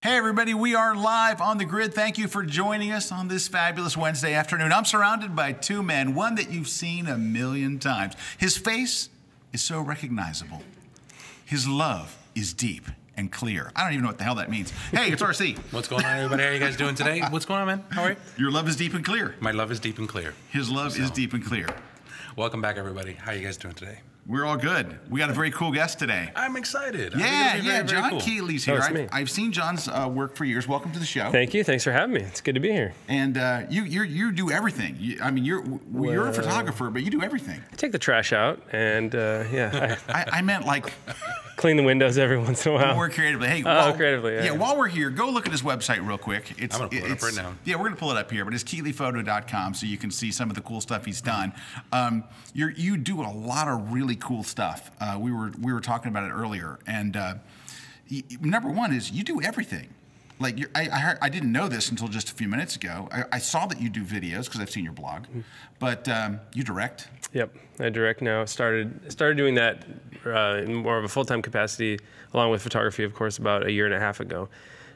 Hey everybody, we are live on the grid. Thank you for joining us on this fabulous Wednesday afternoon. I'm surrounded by two men, one that you've seen a million times. His face is so recognizable. His love is deep and clear. I don't even know what the hell that means. Hey, it's RC. What's going on, everybody? How are you guys doing today? What's going on, man? How are you? Your love is deep and clear. My love is deep and clear. His love is deep and clear. Welcome back, everybody. How are you guys doing today? We're all good. We got a very cool guest today. I'm excited. Yeah, John cool. Keatley's here. Me. I've seen John's work for years. Welcome to the show. Thank you. Thanks for having me. It's good to be here. And you do everything. You're a photographer, but you do everything. I take the trash out, and yeah, I meant like clean the windows every once in a while. more creatively. Hey, creatively. Yeah. While we're here, go look at his website real quick. I'm gonna pull it up right now. Yeah, we're gonna pull it up here, but it's KeatleyPhoto.com, so you can see some of the cool stuff he's done. You do a lot of really cool stuff. We were talking about it earlier, and number one is you do everything. Like I didn't know this until just a few minutes ago. I saw that you do videos because I've seen your blog, but you direct. Yep, I direct now. Started doing that in more of a full-time capacity, along with photography, of course, about a year and a half ago.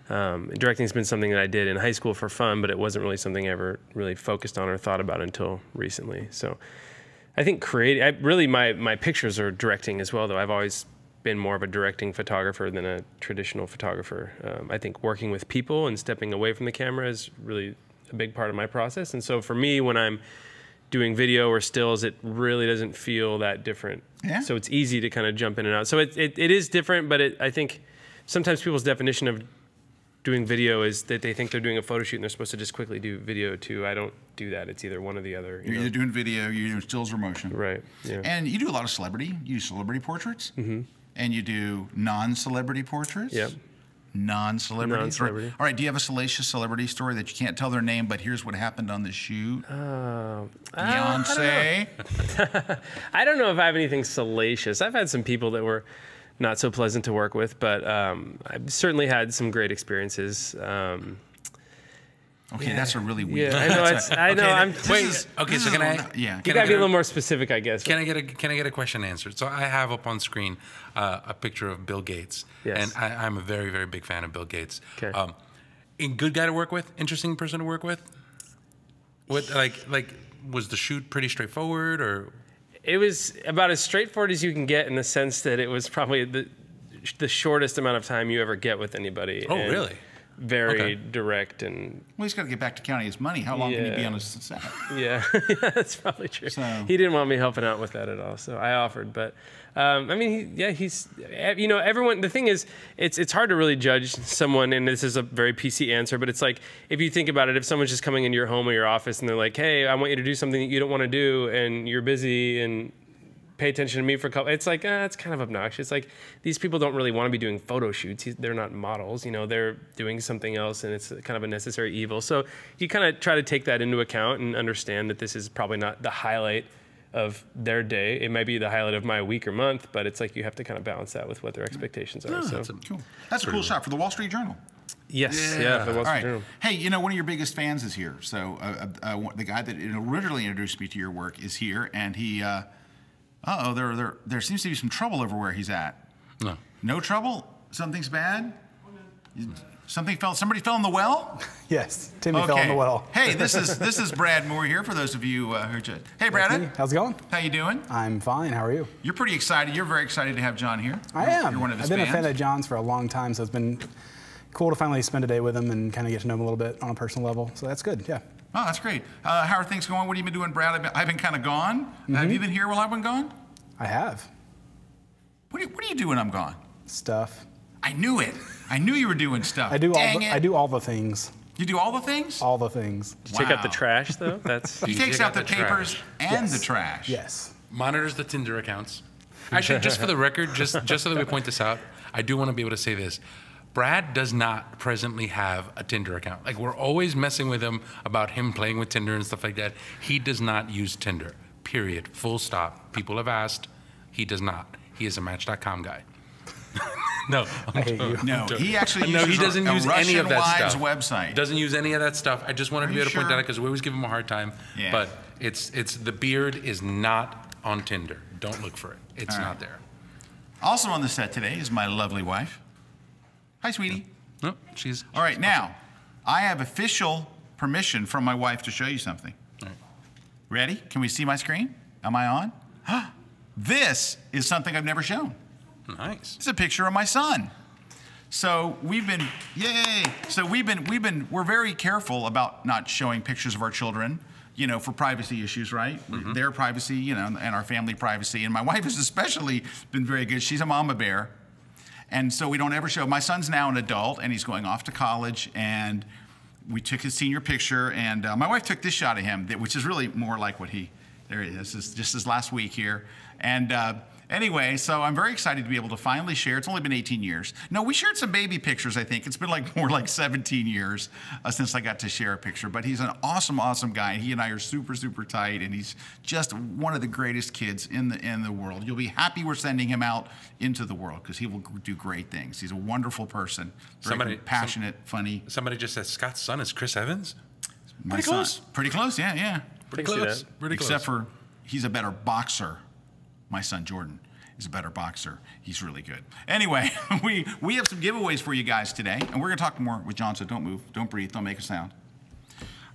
Directing's been something that I did in high school for fun, but it wasn't really something I ever really focused on or thought about until recently. So I think my pictures are directing as well, though. I've always been more of a directing photographer than a traditional photographer. I think working with people and stepping away from the camera is really a big part of my process. And so for me, when I'm doing video or stills, it really doesn't feel that different. Yeah. So it's easy to kind of jump in and out. So it is different, but I think sometimes people's definition of doing video is that they think they're doing a photo shoot and they're supposed to just quickly do video too. I don't do that. It's either one or the other. You're either doing video, you're doing stills or motion. Right. Yeah. And you do a lot of celebrity. You do celebrity portraits. Mm-hmm. And you do non-celebrity portraits. Yep. Non-celebrity. Non-celebrity. All right. Do you have a salacious celebrity story that you can't tell their name, but here's what happened on the shoot? Beyonce. I don't know if I have anything salacious. I've had some people that were not so pleasant to work with, but I've certainly had some great experiences. Okay, that's a really weird. Yeah, I know. I know. So can I? Yeah. You gotta be a little more specific, I guess. Can I get a question answered? So I have up on screen a picture of Bill Gates, yes. and I'm a very, very big fan of Bill Gates. Okay. A good guy to work with, interesting person to work with. What like was the shoot pretty straightforward, or? It was about as straightforward as you can get, in the sense that it was probably the shortest amount of time you ever get with anybody. Oh, really? Very direct and. Well, he's got to get back to counting his money. How long can he be on a set? Yeah, that's probably true. So. He didn't want me helping out with that at all, so I offered. But I mean, he's everyone. The thing is, it's hard to really judge someone, and this is a very PC answer, but it's like, if you think about it, if someone's just coming into your home or your office and they're like, "Hey, I want you to do something that you don't want to do, and you're busy and." Pay attention to me for a couple. It's like, it's kind of obnoxious. Like, these people don't really want to be doing photo shoots. They're not models, they're doing something else, and it's kind of a necessary evil. So you kind of try to take that into account and understand that this is probably not the highlight of their day. It might be the highlight of my week or month, but it's like you have to kind of balance that with what their expectations are. So Cool. That's a cool shot for the Wall Street Journal. Yes, yeah. All right. Hey, one of your biggest fans is here. So the guy that originally introduced me to your work is here, and he. There seems to be some trouble over where he's at. No. No trouble? Something's bad? Somebody fell in the well? Yes, Timmy fell in the well. Hey, this is Brad Moore here for those of you who are just. Hey, Brad. How's it going? How you doing? I'm fine. How are you? You're pretty excited. You're very excited to have John here. I am. You're one of his I've been fans. a fan of John's for a long time, so it's been cool to finally spend a day with him and kind of get to know him a little bit on a personal level. So that's good. Yeah. Oh, that's great. How are things going? What have you been doing, Brad? I've been kind of gone. Have you been here while I've been gone? I have. What do you do when I'm gone? Stuff. I knew it. I knew you were doing stuff. I do all the things. You do all the things? All the things. Did you take out the trash, though? He takes out the papers and the trash. Yes. Monitors the Tinder accounts. Actually, just for the record, just so that we point this out, I do want to be able to say this. Brad does not presently have a Tinder account. Like, we're always messing with him about him playing with Tinder and stuff like that. He does not use Tinder, period, full stop. People have asked, he does not. He is a Match.com guy. No, no, he actually no, he doesn't use any of that Wives stuff. Website. Doesn't use any of that stuff. I just wanted to be able to point that out because we always give him a hard time. Yeah. But it's the beard is not on Tinder. Don't look for it. It's not there. Also on the set today is my lovely wife. Hi, sweetie. No, she's All right, now, I have official permission from my wife to show you something. All right. Ready? Can we see my screen? Am I on? This is something I've never shown. Nice. It's a picture of my son. So we've been, yay! So we're very careful about not showing pictures of our children, you know, for privacy issues, right? Their privacy, you know, and our family privacy. And my wife has especially been very good. She's a mama bear. And so we don't ever show. My son's now an adult, and he's going off to college, and we took his senior picture, and my wife took this shot of him, which is really more like what there he is. This is just his last week here. And anyway, so I'm very excited to be able to finally share. It's only been 18 years. No, we shared some baby pictures, I think. It's been like more like 17 years since I got to share a picture. But he's an awesome, awesome guy. He and I are super, super tight, and he's just one of the greatest kids in the world. You'll be happy we're sending him out into the world because he will do great things. He's a wonderful person, very passionate, funny. Somebody just said Scott's son is Chris Evans. Pretty close. Pretty close, yeah. Pretty close. Pretty close. Except for he's a better boxer. My son Jordan is a better boxer. He's really good. Anyway, we have some giveaways for you guys today, and we're going to talk more with John, so don't move, don't breathe, don't make a sound.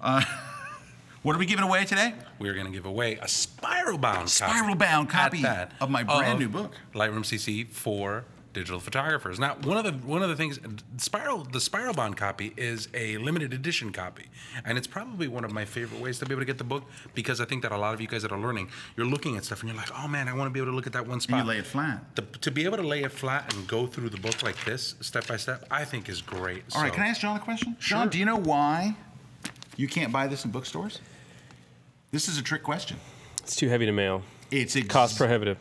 What are we giving away today? We're going to give away a spiral-bound copy of my brand new book, Lightroom CC for digital photographers. Now, one of the things, the spiral bound copy is a limited edition copy, and it's probably one of my favorite ways to be able to get the book, because I think that a lot of you guys that are learning, you're looking at stuff and you're like, oh man, I want to be able to look at that one spot. And you lay it flat. To be able to lay it flat and go through the book like this, step by step, I think is great. All right, can I ask John a question? Sure. John, do you know why you can't buy this in bookstores? This is a trick question. It's too heavy to mail. It's cost prohibitive.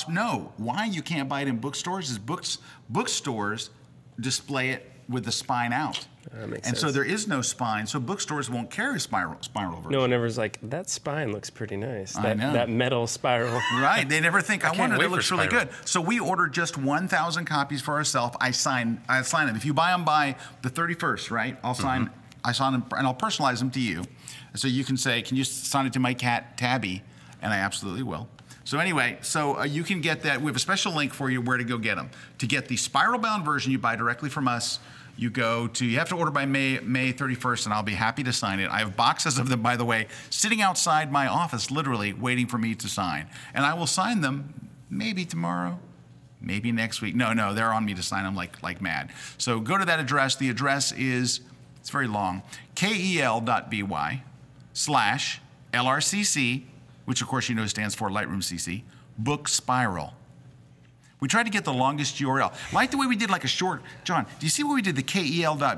No. Why you can't buy it in bookstores is bookstores display it with the spine out. That makes and sense. so there is no spine, so bookstores won't carry spiral version. No one ever's like, that spine looks pretty nice. I know. That metal spiral. Right. They never think, I wonder, that looks really spiral. good. So we ordered just 1,000 copies for ourselves. I sign them. If you buy them by the 31st, right, I sign them, and I'll personalize them to you. So you can say, can you sign it to my cat, Tabby? And I absolutely will. So anyway, you can get that. We have a special link for you where to go get them. To get the spiral-bound version, you buy directly from us. You have to order by May 31st, and I'll be happy to sign it. I have boxes of them, by the way, sitting outside my office, literally waiting for me to sign. And I will sign them /maybe tomorrow, maybe next week. No, they're on me to sign them like mad. So go to that address. The address is, it's very long, kel.by/LRCC, which of course you know stands for Lightroom CC, book spiral. We tried to get the longest URL. Like the way we did like a short, John, do you see what we did? The kel.by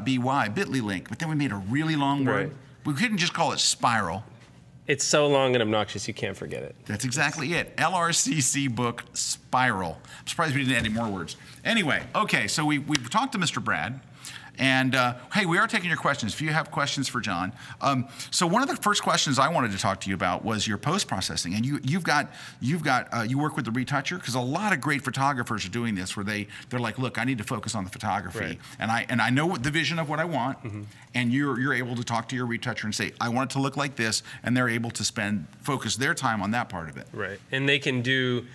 bit.ly link, but then we made a really long word. Right. We couldn't just call it spiral. It's so long and obnoxious you can't forget it. That's exactly it. LRCC book spiral. I'm surprised we didn't add any more words. Anyway, okay, so we talked to Mr. Brad. And hey, we are taking your questions. If you have questions for John, so one of the first questions I wanted to talk to you about was your post processing, and you work with the retoucher, because a lot of great photographers are doing this, where they're like, look, I need to focus on the photography, right. and I know what the vision of what I want, and you're able to talk to your retoucher and say, I want it to look like this, and they're able to focus their time on that part of it. Right, and they can do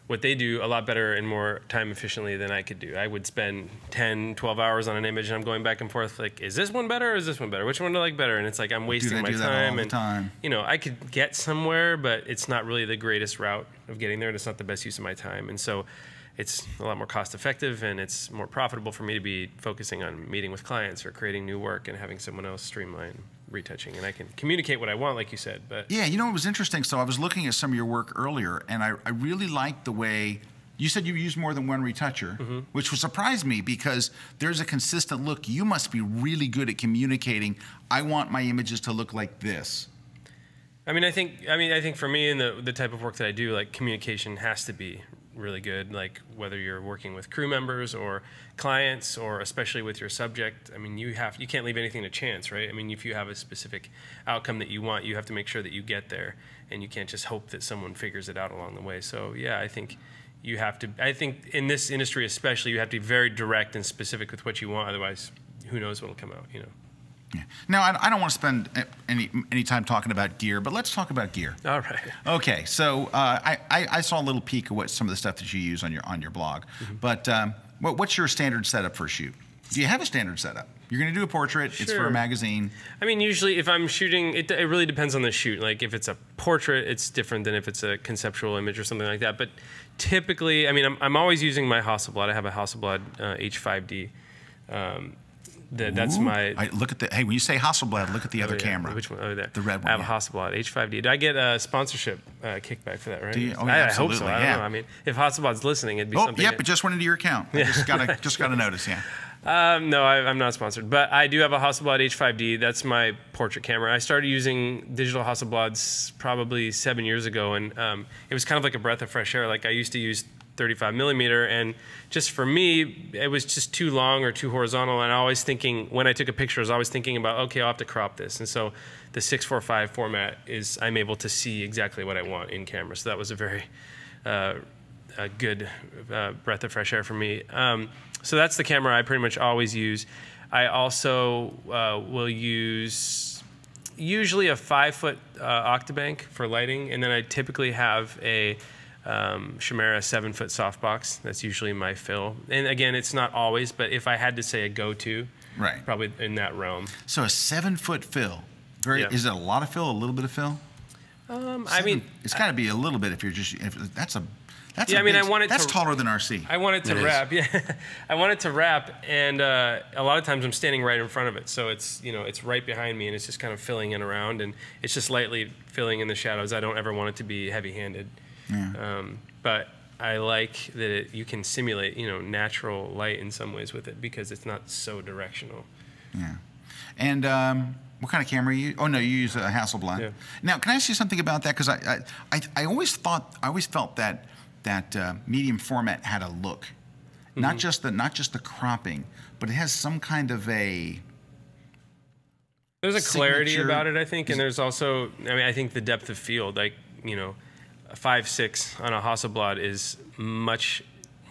what they do a lot better and more time efficiently than I could do. I would spend 10, 12 hours on an image, and I'm going back and forth like, is this one better or is this one better? Which one do I like better? And it's like, I'm wasting my time. And you know, I could get somewhere, but it's not really the greatest route of getting there, and it's not the best use of my time. And so it's a lot more cost effective, and it's more profitable for me to be focusing on meeting with clients or creating new work and having someone else streamline retouching, and I can communicate what I want, like you said. But yeah, you know, it was interesting. So I was looking at some of your work earlier, and I really liked the way you said you use more than one retoucher, which would surprise me, because there's a consistent look. You must be really good at communicating. I want my images to look like this. I think for me and the type of work that I do, like, communication has to be really good, like whether you're working with crew members or clients, or especially with your subject. I mean, you can't leave anything to chance, right? I mean, if you have a specific outcome that you want, you have to make sure that you get there, and you can't just hope that someone figures it out along the way. So yeah, I think in this industry especially, you have to be very direct and specific with what you want, otherwise who knows what'll come out, you know. Yeah. Now, I don't want to spend any time talking about gear, but let's talk about gear. All right. Okay, so I saw a little peek of what some of the stuff that you use on your blog, but what's your standard setup for a shoot? Do you have a standard setup? You're going to do a portrait. Sure. It's for a magazine. I mean, usually if I'm shooting, it really depends on the shoot. Like if it's a portrait, it's different than if it's a conceptual image or something like that. But typically, I mean, I'm always using my Hasselblad. I have a Hasselblad H5D. That's my. Look at the. Hey, when you say Hasselblad, look at the other camera. Which one? Oh, there. The red one. I have a Hasselblad H5D. Do I get a sponsorship kickback for that? Right? Do you? Oh, yeah, I hope so. I don't know. I mean, if Hasselblad's listening, it'd be something. Yep. It just went into your account. I just got a notice. Yeah. No, I'm not sponsored, but I do have a Hasselblad H5D. That's my portrait camera. I started using digital Hasselblads probably 7 years ago, and it was kind of like a breath of fresh air. Like I used to use 35 millimeter, and just for me, it was just too long or too horizontal. And I was thinking, when I took a picture, I was always thinking about, okay, I'll have to crop this. And so the 645 format is, I'm able to see exactly what I want in camera. So that was a very a good breath of fresh air for me. So that's the camera I pretty much always use. I also will use usually a 5-foot Octabank for lighting, and then I typically have a Chimera 7-foot softbox. That's usually my fill. And again, it's not always, but if I had to say a go-to, right, probably in that realm. So a 7-foot fill. Is it a lot of fill? A little bit of fill? I mean, it's got to be a little bit if you're just. That's taller than RC. I want it to wrap. Yeah, I want it to wrap, and a lot of times I'm standing right in front of it, so it's it's right behind me, and it's just kind of filling in around, and it's just lightly filling in the shadows. I don't ever want it to be heavy-handed. Yeah. But I like that you can simulate, natural light in some ways with it because it's not so directional. Yeah. And what kind of camera you use? Oh no, you use a Hasselblad. Yeah. Now, can I ask you something about that? Because I always felt that medium format had a look, not just the cropping, but it has some kind of a. There's a clarity about it, I think, and there's also, I think the depth of field, like a 5.6 on a Hasselblad is much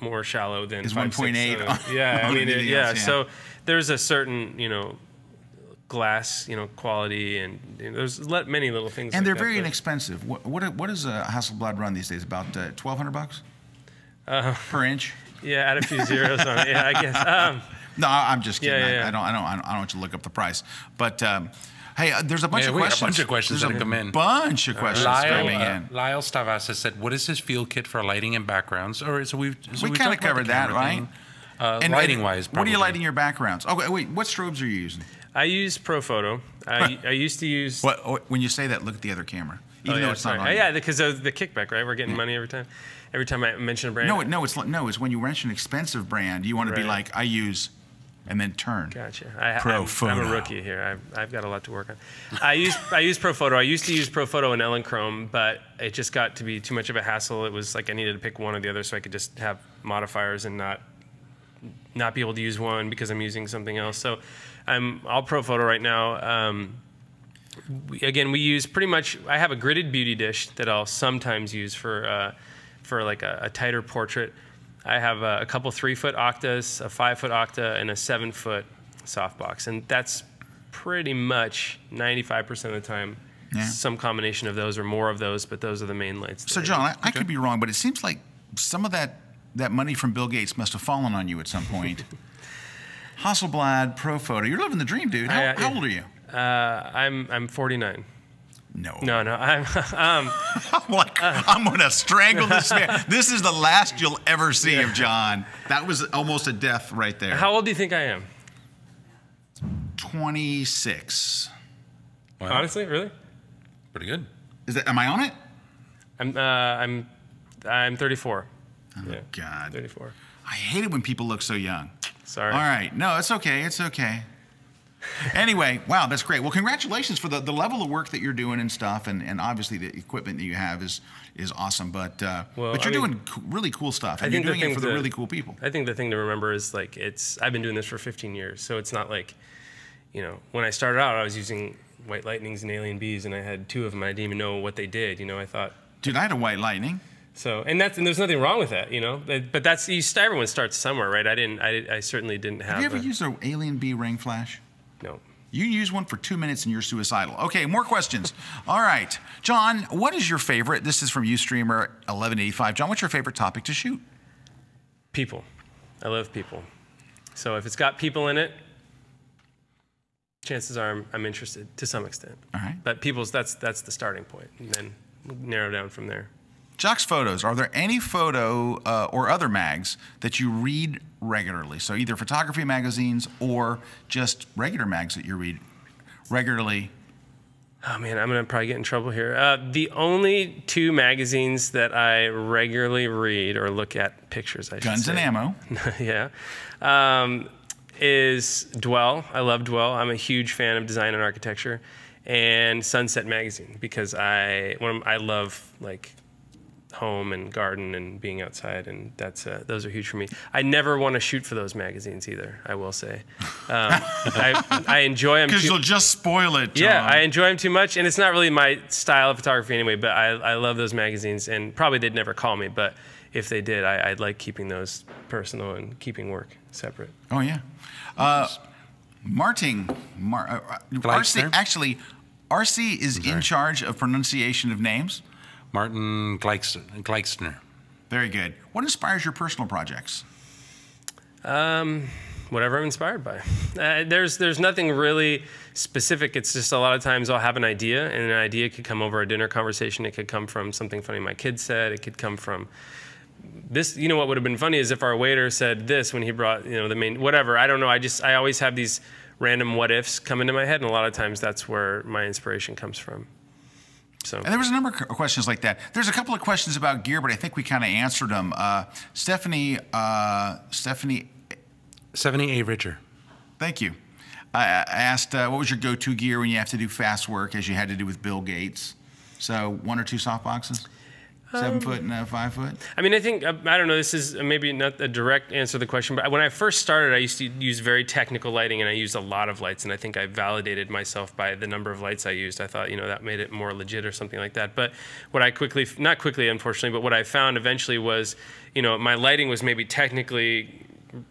more shallow than 1.8. Yeah, So there's a certain glass quality, and there's many little things. And they're very inexpensive. What does a Hasselblad run these days? About $1,200 per inch. Yeah, add a few zeros on it. Yeah, I guess. No, I'm just kidding. Yeah. I don't want you to look up the price, but. Hey, there's a bunch of questions. A bunch of questions that come in. Bunch of questions coming in. Lyle Stavas has said, "What is his field kit for lighting and backgrounds?" We kind of covered that, right? And lighting-wise, what are you lighting your backgrounds? Oh, wait, what strobes are you using? I use Profoto. I used to use. When you say that, look at the other camera. Even though it's not on. Yeah, because of the kickback, right? We're getting money every time. Every time I mention a brand. No, it's when you mention an expensive brand, you want to be like, I use. And then turn. Gotcha. I'm a rookie here. I've got a lot to work on. I use Profoto. I used to use Profoto and Elechrome, but it just got to be too much of a hassle. It was like I needed to pick one or the other, so I could just have modifiers and not be able to use one because I'm using something else. So I'm all Profoto right now. We use pretty much. I have a gridded beauty dish that I'll sometimes use for like a tighter portrait. I have a couple 3-foot Octas, a 5-foot Octa, and a 7-foot softbox, and that's pretty much 95% of the time. Yeah. Some combination of those or more of those, but those are the main lights. So, John, I could be wrong, but it seems like some of that money from Bill Gates must have fallen on you at some point. Hasselblad, Profoto, you're living the dream, dude. How old are you? I'm 49. No. I'm I'm gonna strangle this man. This is the last you'll ever see of John. That was almost a death right there. How old do you think I am? 26. Wow. Honestly, really? Pretty good. Am I on it? I'm 34. Oh God. 34. I hate it when people look so young. Sorry. All right. No, it's okay. It's okay. Anyway, wow, that's great. Well, congratulations for the level of work that you're doing and stuff, and obviously the equipment that you have is awesome. But you're doing really cool stuff, and you're doing it for the really cool people. I think the thing to remember is like I've been doing this for 15 years, so it's not like, when I started out, I was using White Lightnings and Alien Bs, and I had 2 of them. I didn't even know what they did. I thought, dude, I had a White Lightning. So and there's nothing wrong with that, But that's everyone starts somewhere, right? I certainly didn't have. Have you ever used an Alien B ring flash? No. You use one for 2 minutes and you're suicidal. Okay, more questions. All right. John, what is your favorite? This is from Ustreamer1185. John, what's your favorite topic to shoot? People. I love people. So if it's got people in it, chances are I'm interested to some extent. All right. But that's the starting point, and then narrow down from there. Jock's Photos, are there any photo or other mags that you read regularly? So either photography magazines or just regular mags that you read regularly? Oh man, I'm gonna probably get in trouble here. The only 2 magazines that I regularly read or look at pictures, I should Guns say. and Ammo. Yeah. Is Dwell. I love Dwell. I'm a huge fan of design and architecture. And Sunset Magazine, because I love like home and garden and being outside, and those are huge for me. I never want to shoot for those magazines either, I will say. I enjoy them because you'll just spoil it, John. Yeah, I enjoy them too much, and it's not really my style of photography anyway, but I love those magazines, and probably they'd never call me, but if they did, I'd like keeping those personal and keeping work separate. Oh, yeah. RC, actually, RC is in charge of pronunciation of names. Martin Gleichner. Very good. What inspires your personal projects? Whatever I'm inspired by. There's nothing really specific. It's just a lot of times I'll have an idea, and an idea could come over a dinner conversation. It could come from something funny my kid said. It could come from this. You know what would have been funny is if our waiter said this when he brought the main whatever. I don't know. I always have these random what ifs come into my head, and a lot of times that's where my inspiration comes from. So. And there was a number of questions like that. There's a couple of questions about gear, but I think we kind of answered them. Stephanie A. Richer. Thank you. I asked, what was your go-to gear when you have to do fast work, as you had to do with Bill Gates? So 1 or 2 softboxes? 7 foot and 5 foot? I mean, I think, I don't know, this is maybe not a direct answer to the question, but when I first started, I used to use very technical lighting, and I used a lot of lights, and I think I validated myself by the number of lights I used. I thought, that made it more legit or something like that. But what I not quickly, unfortunately, but what I found eventually was, my lighting was maybe technically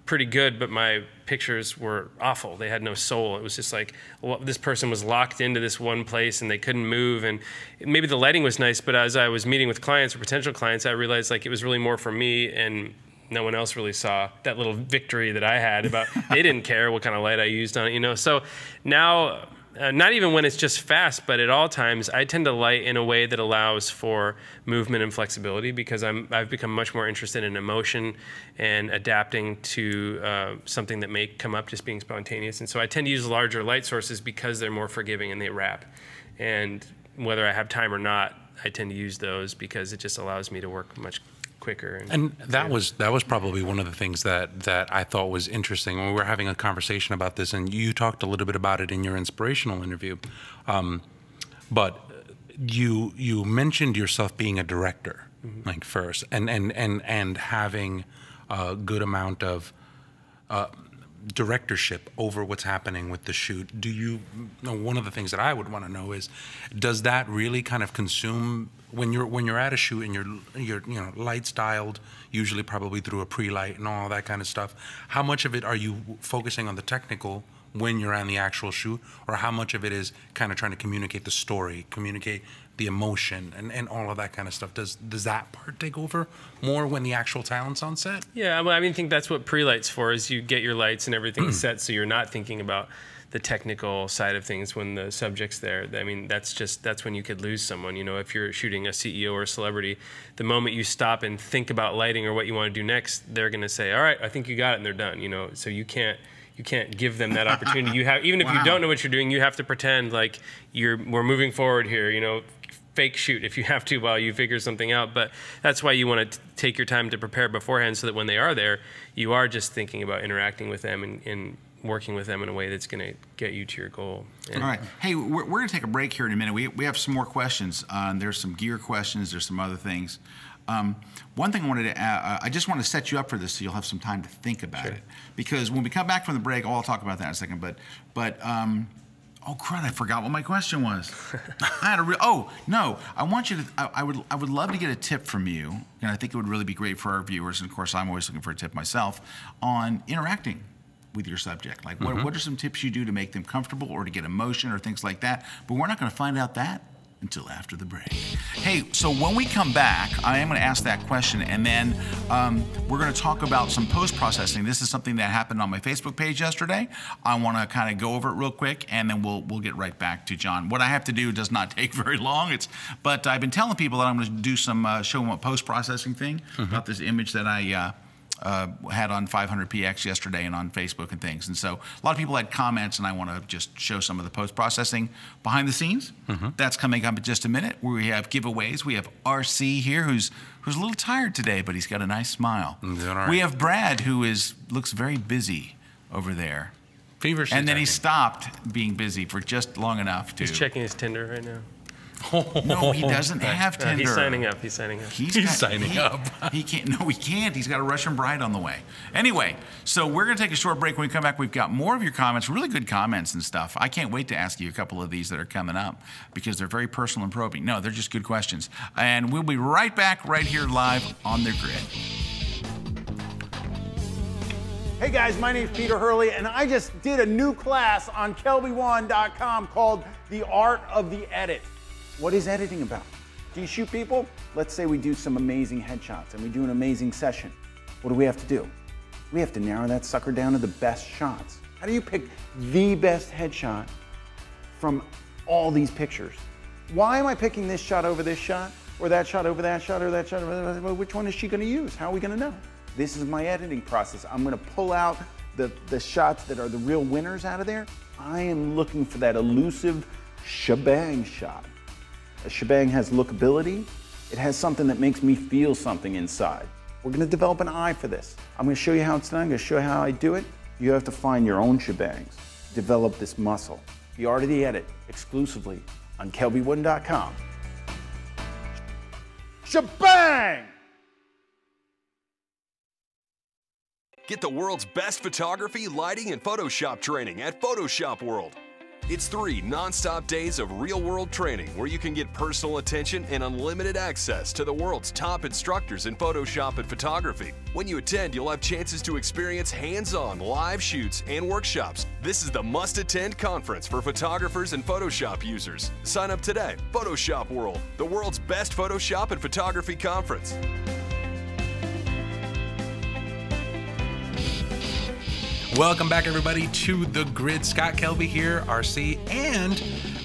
pretty good, but my pictures were awful. They had no soul. It was just like, well, this person was locked into this one place and they couldn't move. And maybe the lighting was nice, but as I was meeting with clients or potential clients, I realized like it was really more for me, and no one else really saw that little victory that I had about, they didn't care what kind of light I used on it, So now, not even when it's just fast, but at all times, I tend to light in a way that allows for movement and flexibility, because I've become much more interested in emotion and adapting to something that may come up just being spontaneous. And so I tend to use larger light sources because they're more forgiving and they wrap. And whether I have time or not, I tend to use those because it just allows me to work much quicker. And that was probably one of the things that I thought was interesting when we were having a conversation about this, and you talked a little bit about it in your inspirational interview, but you mentioned yourself being a director, like first, and having a good amount of directorship over what's happening with the shoot. One of the things that I would want to know is, does that really kind of consume when you're at a shoot and you're light styled, usually probably through a pre-light and all that kind of stuff? How much of it are you focusing on the technical when you're on the actual shoot, or how much of it is kind of trying to communicate the story, communicate the emotion, and all of that kind of stuff? Does that part take over more when the actual talent's on set? Yeah, well, I think that's what pre-light's for, is you get your lights and everything set so you're not thinking about the technical side of things when the subject's there. I mean, that's when you could lose someone. If you're shooting a CEO or a celebrity, the moment you stop and think about lighting or what you want to do next, they're going to say, all right, I think you got it, and they're done. So you can't give them that opportunity. You have, even if you don't know what you're doing, you have to pretend like we're moving forward here, fake shoot if you have to while you figure something out. But that's why you want to take your time to prepare beforehand, so that when they are there, you are just thinking about interacting with them and working with them in a way that's going to get you to your goal. All right. Hey, we're going to take a break here in a minute. We have some more questions. There's some gear questions. There's some other things. One thing I wanted to add, I just want to set you up for this so you'll have some time to think about it. Because when we come back from the break, I'll talk about that in a second. But oh crud! I forgot what my question was. I had I want you to. I would love to get a tip from you, and I think it would really be great for our viewers. And of course, I'm always looking for a tip myself on interacting with your subject. Like, what are some tips you do to make them comfortable, or to get emotion, or things like that? But we're not going to find out that until after the break. Hey, so when we come back, I am going to ask that question, and then we're going to talk about some post-processing. This is something that happened on my Facebook page yesterday. I want to kind of go over it real quick, and then we'll get right back to John. What I have to do does not take very long. But I've been telling people that I'm going to do some show them a post-processing thing about this image that I had on 500px yesterday and on Facebook and things. And so a lot of people had comments, and I want to just show some of the post-processing behind the scenes. That's coming up in just a minute, where we have giveaways. We have RC here, who's a little tired today, but he's got a nice smile. I'm doing all right. We have Brad, who looks very busy over there. Feverishly And then he typing. stopped being busy for just long enough to... He's checking his Tinder right now. No, he doesn't have Tinder. He's signing up. He's signing up. He's signing up. He can't. No, he can't. He's got a Russian bride on the way. Anyway, so we're going to take a short break. When we come back, we've got more of your comments, really good comments and stuff. I can't wait to ask you a couple of these that are coming up because they're very personal and probing. No, they're just good questions. And we'll be right back right here live on The Grid. Hey guys, my name's Peter Hurley, and I just did a new class on KelbyOne.com called The Art of the Edit. What is editing about? Do you shoot people? Let's say we do some amazing headshots and we do an amazing session. What do we have to do? We have to narrow that sucker down to the best shots. How do you pick the best headshot from all these pictures? Why am I picking this shot over this shot, or that shot over that shot, or that shot over that? Well, which one is she gonna use? How are we gonna know? This is my editing process. I'm gonna pull out the shots that are the real winners out of there. I am looking for that elusive shebang shot. A shebang has lookability. It has something that makes me feel something inside. We're gonna develop an eye for this. I'm gonna show you how it's done. I'm gonna show you how I do it. You have to find your own shebangs. Develop this muscle. The Art of the Edit, exclusively on KelbyOne.com. Shebang! Get the world's best photography, lighting, and Photoshop training at Photoshop World. It's 3 non-stop days of real-world training where you can get personal attention and unlimited access to the world's top instructors in Photoshop and photography. When you attend, you'll have chances to experience hands-on live shoots and workshops. This is the must-attend conference for photographers and Photoshop users. Sign up today. Photoshop World, the world's best Photoshop and photography conference. Welcome back, everybody, to The Grid. Scott Kelby here, RC, and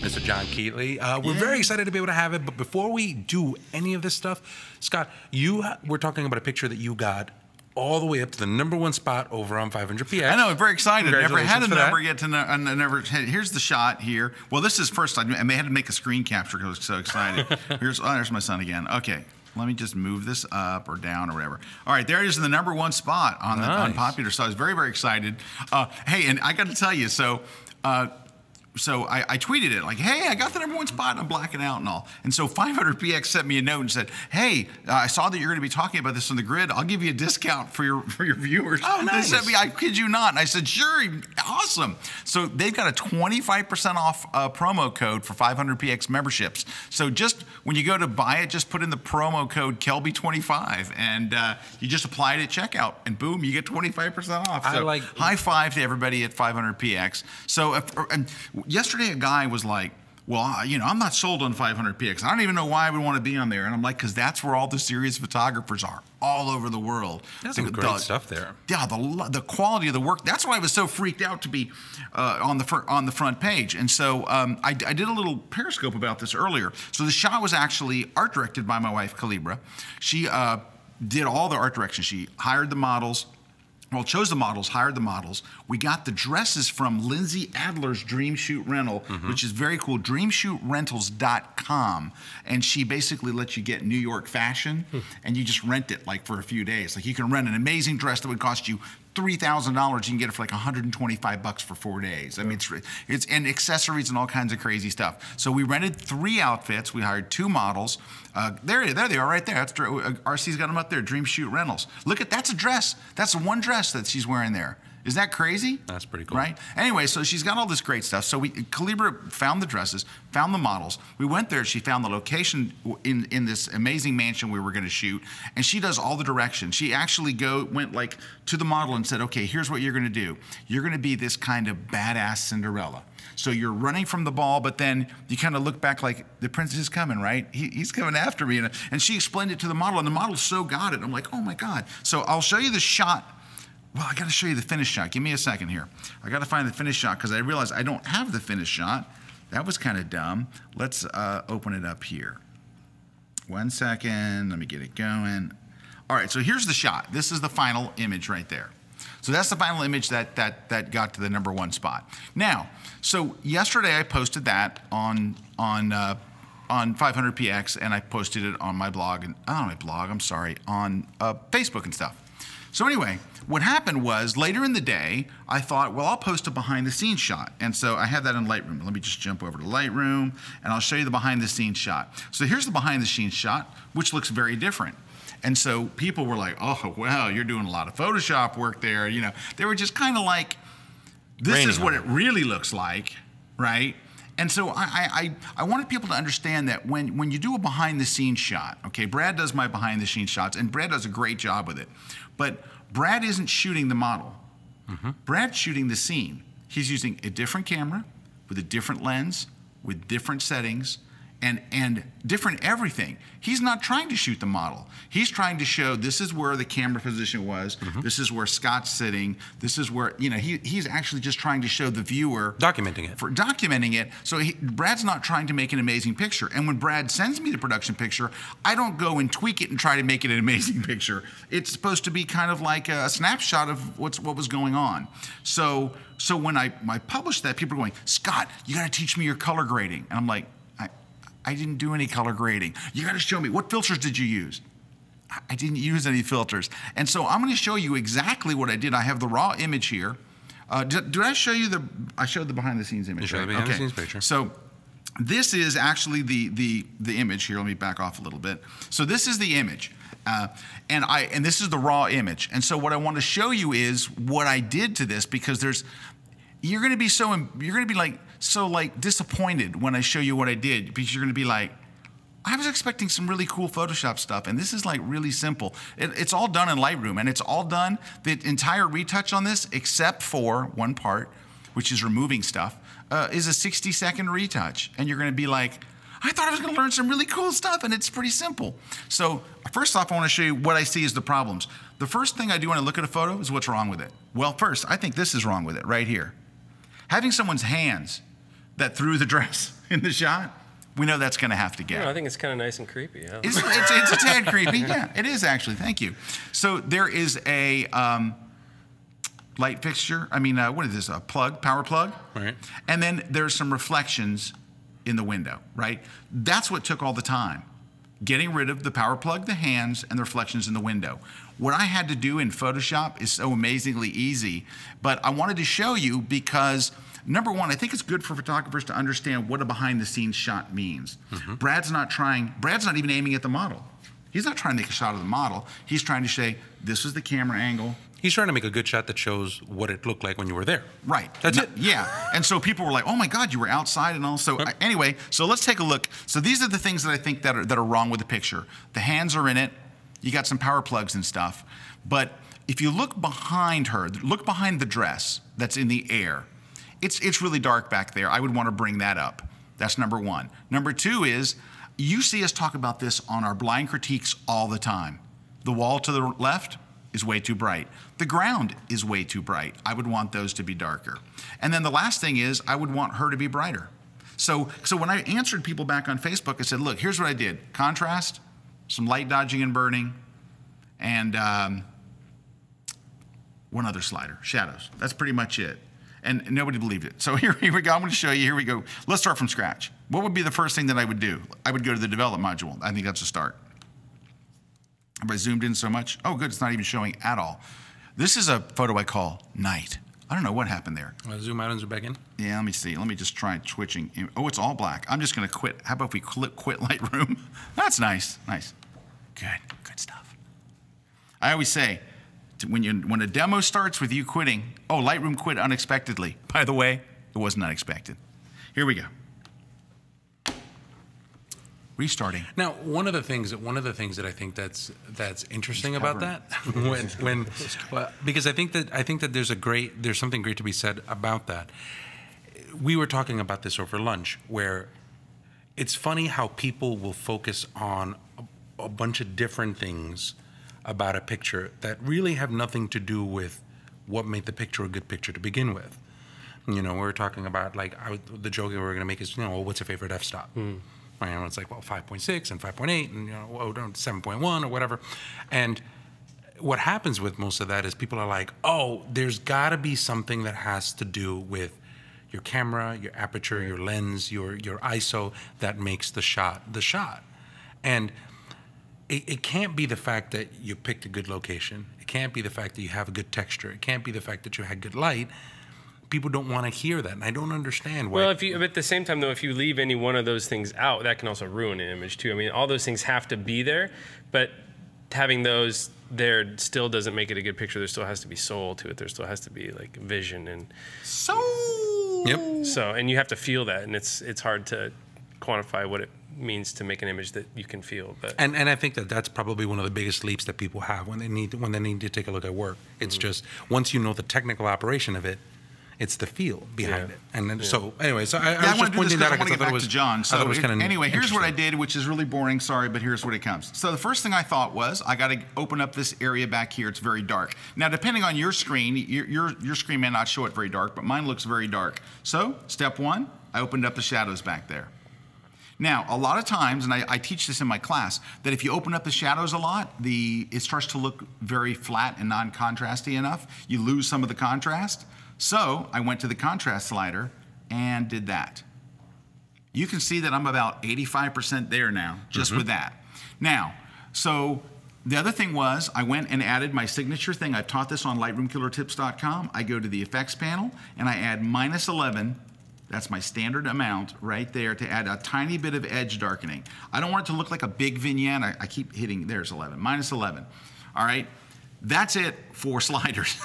Mr. John Keatley. We're very excited to be able to have it, but before we do any of this stuff, Scott, we're talking about a picture that you got all the way up to the #1 spot over on 500px. I know, I'm very excited. Never had a for number that. yet to never. Here's the shot here. Well, this is first. I had to make a screen capture because I was so excited. There's my son again. Okay. Let me just move this up or down or whatever. All right, there it is in the #1 spot on the on popular. So I was very, very excited. Hey, and I got to tell you, so I tweeted it like, hey, I got the #1 spot and I'm blacking out and all. And so 500px sent me a note and said, hey, I saw that you're going to be talking about this on The Grid. I'll give you a discount for your viewers. Oh, nice. They sent me, I kid you not. And I said, sure, awesome. So they've got a 25% off promo code for 500px memberships. So just when you go to buy it, just put in the promo code Kelby25 and you just apply it at checkout and boom, you get 25% off. So high five to everybody at 500px. So yesterday, a guy was like, well, I'm not sold on 500px. I don't even know why I would want to be on there. And I'm like, because that's where all the serious photographers are, all over the world. That's some great stuff there. Yeah, the quality of the work. That's why I was so freaked out to be on the front page. And so I did a little Periscope about this earlier. So the shot was actually art directed by my wife, Calibra. She did all the art direction. She hired the models. Well, chose the models, hired the models. We got the dresses from Lindsay Adler's Dream Shoot Rental, which is very cool, dreamshootrentals.com. And she basically lets you get New York fashion, and you just rent it like for a few days. Like you can rent an amazing dress that would cost you $3,000. You can get it for like $125 for 4 days. I mean, it's and accessories and all kinds of crazy stuff. So we rented 3 outfits. We hired 2 models. There they are right there. That's RC's got them up there. Dream Shoot Rentals. Look at that's a dress. That's the one dress that she's wearing there. Is that crazy? That's pretty cool. Right? Anyway, so she's got all this great stuff. So Calibra found the dresses, found the models. We went there. She found the location in this amazing mansion we were going to shoot. And she does all the directions. She actually went like to the model and said, okay, here's what you're going to do. You're going to be this kind of badass Cinderella. So you're running from the ball, but then you kind of look back like the prince is coming, right? He's coming after me. And she explained it to the model, and the model so got it. I'm like, oh my God. So I'll show you the shot. Well, I got to show you the finished shot. Give me a second here. I got to find the finished shot because I realized I don't have the finished shot. That was kind of dumb. Let's open it up here. 1 second. Let me get it going. All right, so here's the shot. This is the final image right there. So that's the final image that got to the #1 spot. Now, so yesterday I posted that on 500px, and I posted it on my blog, on Facebook and stuff. So anyway, what happened was later in the day, I thought, well, I'll post a behind the scenes shot. And so I have that in Lightroom. Let me just jump over to Lightroom, and I'll show you the behind the scenes shot. So here's the behind the scenes shot, which looks very different. And so people were like, oh, well, you're doing a lot of Photoshop work there. You know, they were just kind of like, this is what it really looks like, right? And so I wanted people to understand that when you do a behind the scenes shot, okay, Brad does my behind the scenes shots, and Brad does a great job with it. But Brad isn't shooting the model. Brad's shooting the scene. He's using a different camera with a different lens, with different settings, and different everything. He's not trying to shoot the model. He's trying to show this is where the camera position was, this is where Scott's sitting, this is where, you know, he's actually just trying to show the viewer. Documenting it. Documenting it. So Brad's not trying to make an amazing picture. And when Brad sends me the production picture, I don't go and tweak it and try to make it an amazing picture. It's supposed to be kind of like a snapshot of what was going on. So when I published that, people are going, Scott, you got to teach me your color grading. And I'm like, I didn't do any color grading. You got to show me, what filters did you use? I didn't use any filters. And so I'm going to show you exactly what I did. I have the raw image here. Did I show you I showed the behind the scenes image. You showed the behind the scenes picture. So this is actually the image here. Let me back off a little bit. So this is the image. And this is the raw image. And so what I want to show you is what I did to this, because you're going to be so disappointed when I show you what I did, because you're going to be like, I was expecting some really cool Photoshop stuff, and this is like really simple. It's all done in Lightroom, and it's all done, the entire retouch on this, except for one part, which is removing stuff, is a 60-second retouch. And you're going to be like, I thought I was going to learn some really cool stuff, and it's pretty simple. So first off, I want to show you what I see as the problems. The first thing I do when I look at a photo is what's wrong with it. Well, first, I think this is wrong with it right here. Having someone's hands that threw the dress in the shot, we know that's going to have to go. Yeah, I think it's kind of nice and creepy. Yeah. It's a tad creepy. Yeah, it is actually. Thank you. So there is a light fixture. I mean, what is this? A plug, power plug. Right. And then there's some reflections in the window, right? That's what took all the time. Getting rid of the power plug, the hands, and the reflections in the window. What I had to do in Photoshop is so amazingly easy, but I wanted to show you because, number one, I think it's good for photographers to understand what a behind-the-scenes shot means. Brad's not even aiming at the model. He's not trying to make a shot of the model. He's trying to say, this is the camera angle. He's trying to make a good shot that shows what it looked like when you were there. Right. That's it. Yeah. And so people were like, oh my God, you were outside and all. So anyway, so let's take a look. So these are the things that I think that are wrong with the picture. The hands are in it. You got some power plugs and stuff. But if you look behind her, look behind the dress that's in the air, it's really dark back there. I would want to bring that up. That's number one. Number two is, you see us talk about this on our blind critiques all the time. The wall to the left is way too bright. The ground is way too bright. I would want those to be darker. And then the last thing is, I would want her to be brighter. So when I answered people back on Facebook, I said, look, here's what I did. Contrast, some light dodging and burning, and one other slider, shadows. That's pretty much it. And nobody believed it. So here we go. I'm going to show you. Here we go. Let's start from scratch. What would be the first thing that I would do? I would go to the develop module. I think that's a start. Have I zoomed in so much? Oh, good. It's not even showing at all. This is a photo I call night. I don't know what happened there. Zoom out and zoom back in. Yeah, let me see. Let me just try switching. Oh, it's all black. I'm just going to quit. How about if we quit Lightroom? That's nice. Nice. Good stuff. I always say, when a demo starts with you quitting, oh, Lightroom quit unexpectedly. By the way, it wasn't unexpected. Here we go. Restarting. Now, one of the things that I think that's interesting about that, because I think that there's something great to be said about that. We were talking about this over lunch, where it's funny how people will focus on a bunch of different things about a picture that really have nothing to do with what made the picture a good picture to begin with. You know, we were talking about, like, the joke that we were going to make is, you know, well, what's your favorite f-stop? And it's like, well, 5.6 and 5.8 and, you know, 7.1 or whatever. And what happens with most of that is people are like, oh, there's got to be something that has to do with your camera, your aperture, your lens, your ISO that makes the shot the shot. And it can't be the fact that you picked a good location. It can't be the fact that you have a good texture. It can't be the fact that you had good light. People don't want to hear that, and I don't understand why. Well, but at the same time, though, if you leave any one of those things out, that can also ruin an image too. I mean, all those things have to be there, but having those there still doesn't make it a good picture. There still has to be soul to it. There still has to be, like, vision and soul. Yep. So, and you have to feel that, and it's hard to quantify what it means to make an image that you can feel. But and I think that that's probably one of the biggest leaps that people have when they need to take a look at work. It's just, once you know the technical operation of it, it's the feel behind it. And then, so anyway, so I was just pointing that out because I thought it was, John. So anyway, here's what I did, which is really boring. Sorry, but here's what it comes. So the first thing I thought was I got to open up this area back here. It's very dark. Now, depending on your screen, your screen may not show it very dark, but mine looks very dark. So step one, I opened up the shadows back there. Now, a lot of times, and I teach this in my class, that if you open up the shadows a lot, it starts to look very flat and non-contrasty enough. You lose some of the contrast. So I went to the contrast slider and did that. You can see that I'm about 85% there now, just with that. Now, so the other thing was I went and added my signature thing. I've taught this on lightroomkillertips.com. I go to the effects panel and I add -11. That's my standard amount right there to add a tiny bit of edge darkening. I don't want it to look like a big vignette. I keep hitting, there's 11, -11. All right, that's it for sliders.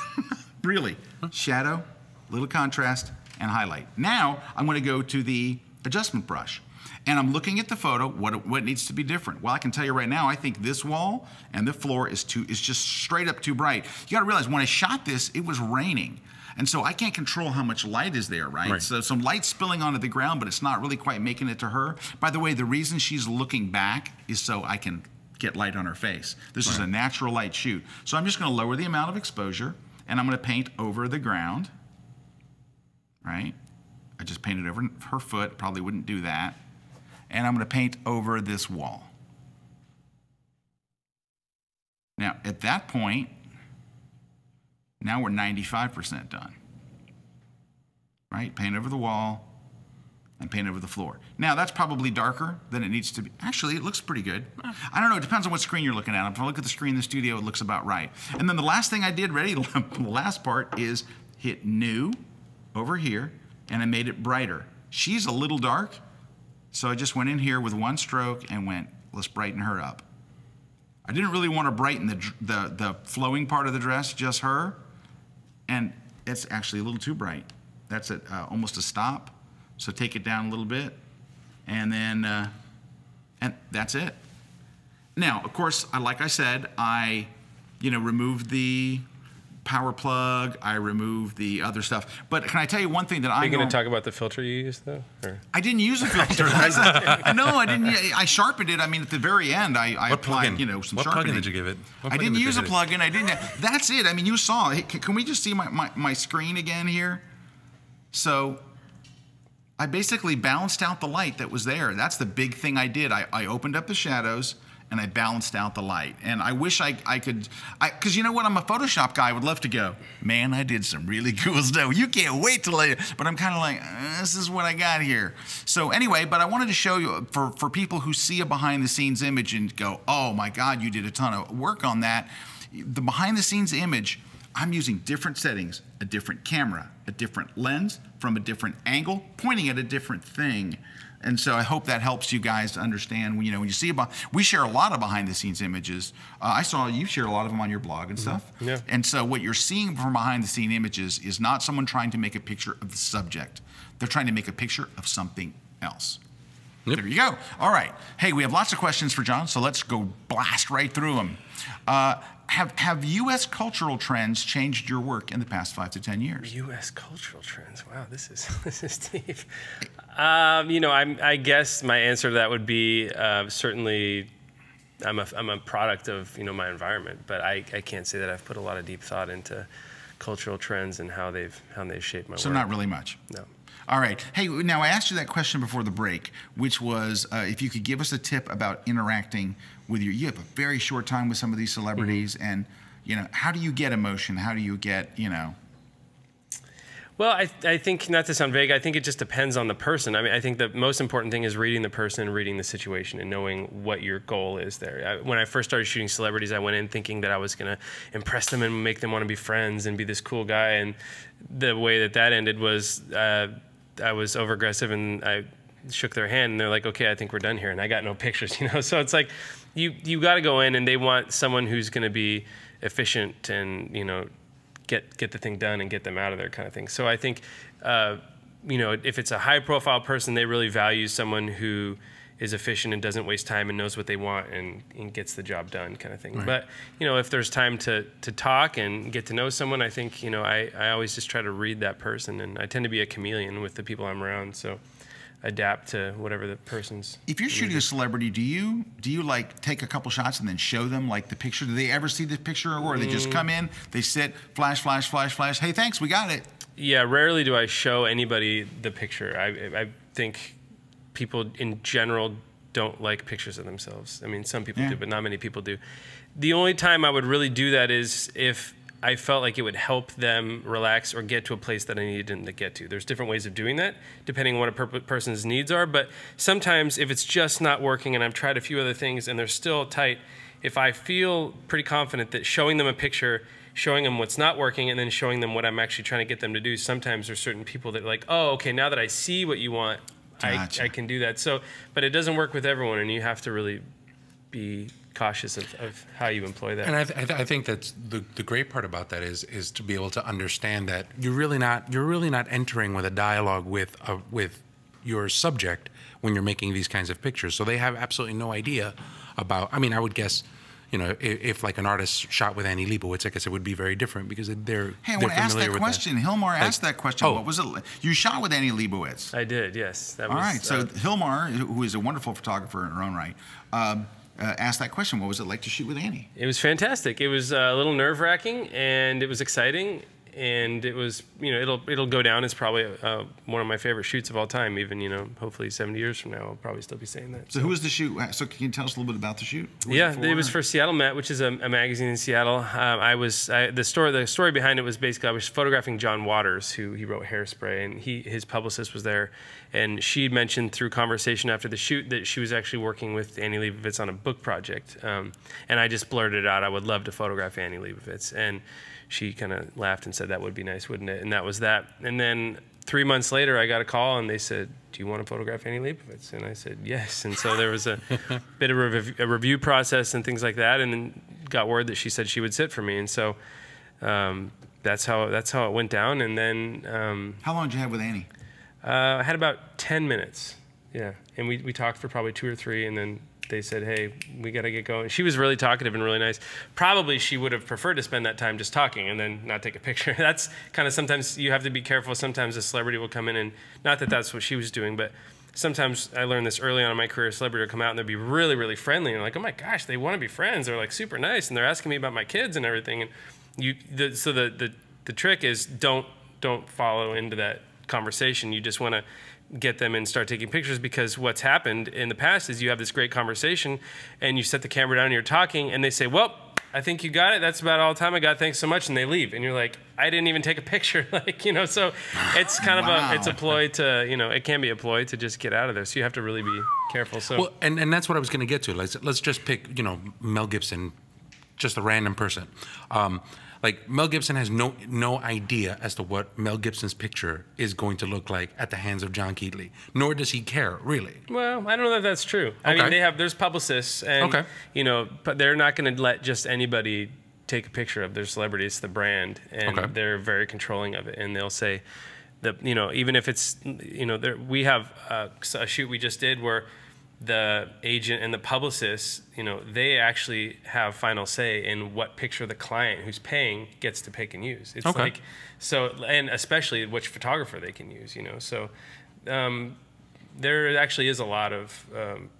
Really, shadow, little contrast, and highlight. Now, I'm gonna go to the adjustment brush. And I'm looking at the photo, what needs to be different? Well, I can tell you right now, I think this wall and the floor is just straight up too bright. You gotta realize, when I shot this, it was raining. And so I can't control how much light is there, right? So some light spilling onto the ground, but it's not really quite making it to her. By the way, the reason she's looking back is so I can get light on her face. This is a natural light shoot. So I'm just gonna lower the amount of exposure, and I'm gonna paint over the ground, right? I just painted over her foot, probably wouldn't do that. And I'm gonna paint over this wall. Now, at that point, now we're 95% done, right? Paint over the wall and paint over the floor. Now, that's probably darker than it needs to be. Actually, it looks pretty good. I don't know, it depends on what screen you're looking at. If I look at the screen in the studio, it looks about right. And then the last thing I did, the last part is hit new over here, and I made it brighter. She's a little dark, so I just went in here with one stroke and went, let's brighten her up. I didn't really want to brighten the flowing part of the dress, just her, and it's actually a little too bright. That's at almost a stop, so take it down a little bit, and then, and that's it. Now, of course, like I said, I removed the power plug, I removed the other stuff. But can I tell you one thing that Are you going to talk about the filter you used, though? Or? I didn't use a filter. No, I didn't. I sharpened it. I mean, at the very end, I applied, some what sharpening. What plugin did you give it? I didn't use a plugin. I didn't. That's it. I mean, you saw. Can we just see my screen again here? So I basically balanced out the light that was there. That's the big thing I did. I opened up the shadows, and I balanced out the light. And I wish I could, because you know what, I'm a Photoshop guy. I would love to go, man, I did some really cool stuff. You can't wait till later. But I'm kind of like, this is what I got here. So anyway, but I wanted to show you, for people who see a behind the scenes image and go, oh my God, you did a ton of work on that. The behind the scenes image, I'm using different settings, a different camera, a different lens, from a different angle, pointing at a different thing. And so I hope that helps you guys to understand, you know, when you see about, we share a lot of behind the scenes images. I saw you share a lot of them on your blog and stuff. Yeah. And so what you're seeing from behind the scene images is not someone trying to make a picture of the subject. They're trying to make a picture of something else. There you go. All right. Hey, we have lots of questions for John, so let's go blast right through them. Have U.S. cultural trends changed your work in the past 5 to 10 years? U.S. cultural trends. Wow, this is deep. You know, I guess my answer to that would be certainly I'm a product of, you know, my environment, but I can't say that I've put a lot of deep thought into cultural trends and how they've shaped my work. So not really much. No. All right. Hey, now I asked you that question before the break, which was if you could give us a tip about interacting with you have a very short time with some of these celebrities, and, you know, how do you get emotion? How do you get, you know? Well, I think, not to sound vague, I think it just depends on the person. I mean, I think the most important thing is reading the person, reading the situation, and knowing what your goal is there. When I first started shooting celebrities, I went in thinking that I was going to impress them and make them want to be friends and be this cool guy. And the way that ended was I was over-aggressive, and I shook their hand, and they're like, okay, I think we're done here. And I got no pictures, you know? So it's like, you got to go in, and they want someone who's going to be efficient and, you know, get the thing done and get them out of there kind of thing. So I think, you know, if it's a high-profile person, they really value someone who is efficient and doesn't waste time and knows what they want and gets the job done kind of thing. Right. But, you know, if there's time to talk and get to know someone, I think, you know, I always just try to read that person, and I tend to be a chameleon with the people I'm around, so adapt to whatever the person's. If you're shooting a celebrity, do you like take a couple shots and then show them like the picture? Do they ever see the picture, or they just come in, they sit, flash, flash, flash, flash, hey, thanks, we got it? Yeah, rarely do I show anybody the picture. I think people in general don't like pictures of themselves. I mean, some people do, but not many people do. The only time I would really do that is if I felt like it would help them relax or get to a place that I needed them to get to. There's different ways of doing that, depending on what a person's needs are. But sometimes if it's just not working and I've tried a few other things and they're still tight, if I feel pretty confident that showing them a picture, showing them what's not working, and then showing them what I'm actually trying to get them to do, sometimes there's certain people that are like, oh, okay, now that I see what you want, gotcha. I can do that. So, but it doesn't work with everyone, and you have to really be cautious of how you employ that. And I think that's the great part about that is to be able to understand that you're really not entering with a dialogue with your subject when you're making these kinds of pictures. So they have absolutely no idea about. I mean, I would guess, you know, if like an artist shot with Annie Leibovitz, I guess it would be very different because they're. Hey, I want to ask that question. Hilmar asked that question. Oh. What was it? You shot with Annie Leibovitz. I did. Yes. All right. So Hilmar, who is a wonderful photographer in her own right. Asked that question. What was it like to shoot with Annie? It was fantastic. It was a little nerve-wracking, and it was exciting, and it was, you know, it'll go down as probably one of my favorite shoots of all time. Even, you know, hopefully 70 years from now, I'll probably still be saying that. So who was the shoot? So can you tell us a little bit about the shoot? It was for Seattle Met, which is a magazine in Seattle. The story behind it was basically I was photographing John Waters, who he wrote Hairspray, and his publicist was there. And she mentioned through conversation after the shoot that she was actually working with Annie Leibovitz on a book project. And I just blurted out, I would love to photograph Annie Leibovitz. And she kind of laughed and said, that would be nice, wouldn't it? And that was that. And then 3 months later, I got a call, and they said, do you want to photograph Annie Leibovitz? And I said, yes. And so there was a bit of a review process and things like that, and then got word that she said she would sit for me. And so that's how it went down. And then... how long did you have with Annie? I had about 10 minutes, yeah. And we talked for probably 2 or 3, and then they said, hey, we got to get going. She was really talkative and really nice. Probably she would have preferred to spend that time just talking and then not take a picture. That's kind of, sometimes you have to be careful. Sometimes a celebrity will come in, and not that that's what she was doing, but sometimes I learned this early on in my career, a celebrity will come out and they'll be really, really friendly. And like, oh my gosh, they want to be friends. They're like super nice, and they're asking me about my kids and everything. And the trick is don't follow into that conversation. You just want to get them and start taking pictures, because what's happened in the past is you have this great conversation and you set the camera down and you're talking, and they say, well, I think you got it. That's about all the time I got. Thanks so much. And they leave. And you're like, I didn't even take a picture. Like, you know, so it's kind of it's a ploy to, you know, it can be a ploy to just get out of there. So you have to really be careful. So, well, and that's what I was going to get to. Let's just pick, you know, Mel Gibson, just a random person. like Mel Gibson has no idea as to what Mel Gibson's picture is going to look like at the hands of John Keatley, nor does he care really. Well, I don't know that that's true. I mean, there's publicists, and you know, but they're not going to let just anybody take a picture of their celebrity. It's the brand, and they're very controlling of it, and they'll say that, you know, even if it's, you know, we have a shoot we just did where the agent and the publicist, you know, they actually have final say in what picture the client who's paying gets to pick and use. It's like, so, and especially which photographer they can use, you know. So there actually is a lot of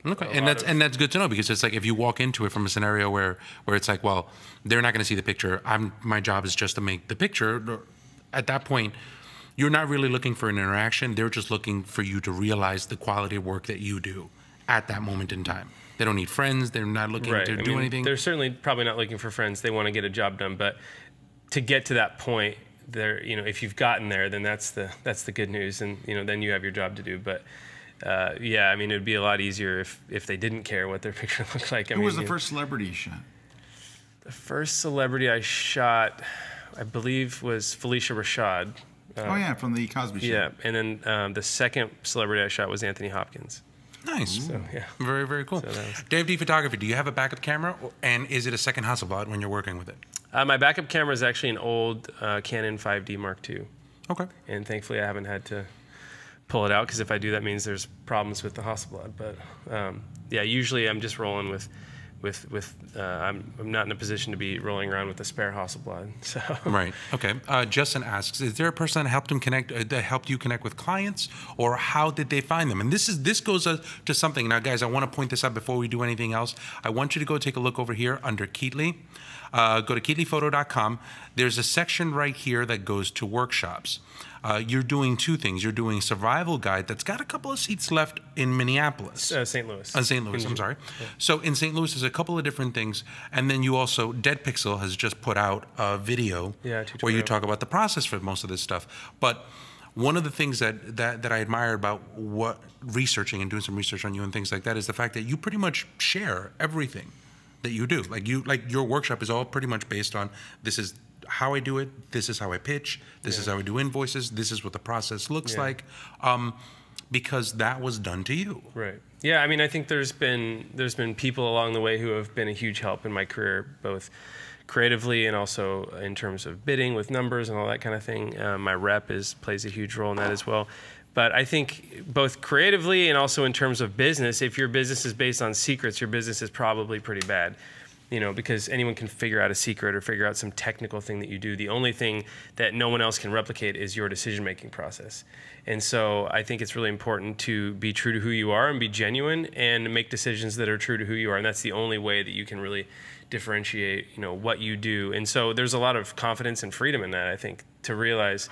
and that's good to know, because it's like if you walk into it from a scenario where it's like, well, they're not going to see the picture, my job is just to make the picture. At that point, you're not really looking for an interaction. They're just looking for you to realize the quality of work that you do at that moment in time. They don't need friends. They're not looking to do anything. They're certainly probably not looking for friends. They want to get a job done. But to get to that point, there, you know, if you've gotten there, then that's the good news, and you know, then you have your job to do. But yeah, I mean, it would be a lot easier if they didn't care what their picture looked like. Who was the first celebrity you shot? The first celebrity I shot, I believe, was Felicia Rashad. Oh yeah, from the Cosby Show. Yeah, and then the second celebrity I shot was Anthony Hopkins. Nice. So, yeah. Very, very cool. So Dave D Photography, do you have a backup camera, and is it a second Hasselblad when you're working with it? My backup camera is actually an old Canon 5D Mark II. Okay. And thankfully I haven't had to pull it out, because if I do, that means there's problems with the Hasselblad. But yeah, usually I'm just rolling with I'm not in a position to be rolling around with a spare Hasselblad. So. Right. Okay. Justin asks, is there a person that helped him connect, that helped you connect with clients, or how did they find them? And this goes to something. Now, guys, I want to point this out before we do anything else. I want you to go take a look over here under Keatley. Go to KeatleyPhoto.com. There's a section right here that goes to workshops. You're doing two things. You're doing survival guide that's got a couple of seats left in Minneapolis. St. Louis. St. Louis, I'm sorry. Yeah. So in St. Louis, there's a couple of different things. And then you also, Dead Pixel has just put out a video where you talk about the process for most of this stuff. But one of the things that I admire about researching and doing some research on you and things like that is the fact that you pretty much share everything that you do. Like your workshop is all pretty much based on, this is how I do it, this is how I pitch, this is how I do invoices, this is what the process looks like, because that was done to you. Right. Yeah, I mean, I think there's been people along the way who have been a huge help in my career, both creatively and also in terms of bidding with numbers and all that kind of thing. My rep plays a huge role in that as well. But I think both creatively and also in terms of business, if your business is based on secrets, your business is probably pretty bad. You know, because anyone can figure out a secret or figure out some technical thing that you do. The only thing that no one else can replicate is your decision-making process. And so I think it's really important to be true to who you are and be genuine and make decisions that are true to who you are. And that's the only way that you can really differentiate, you know, what you do. And so there's a lot of confidence and freedom in that, I think, to realize,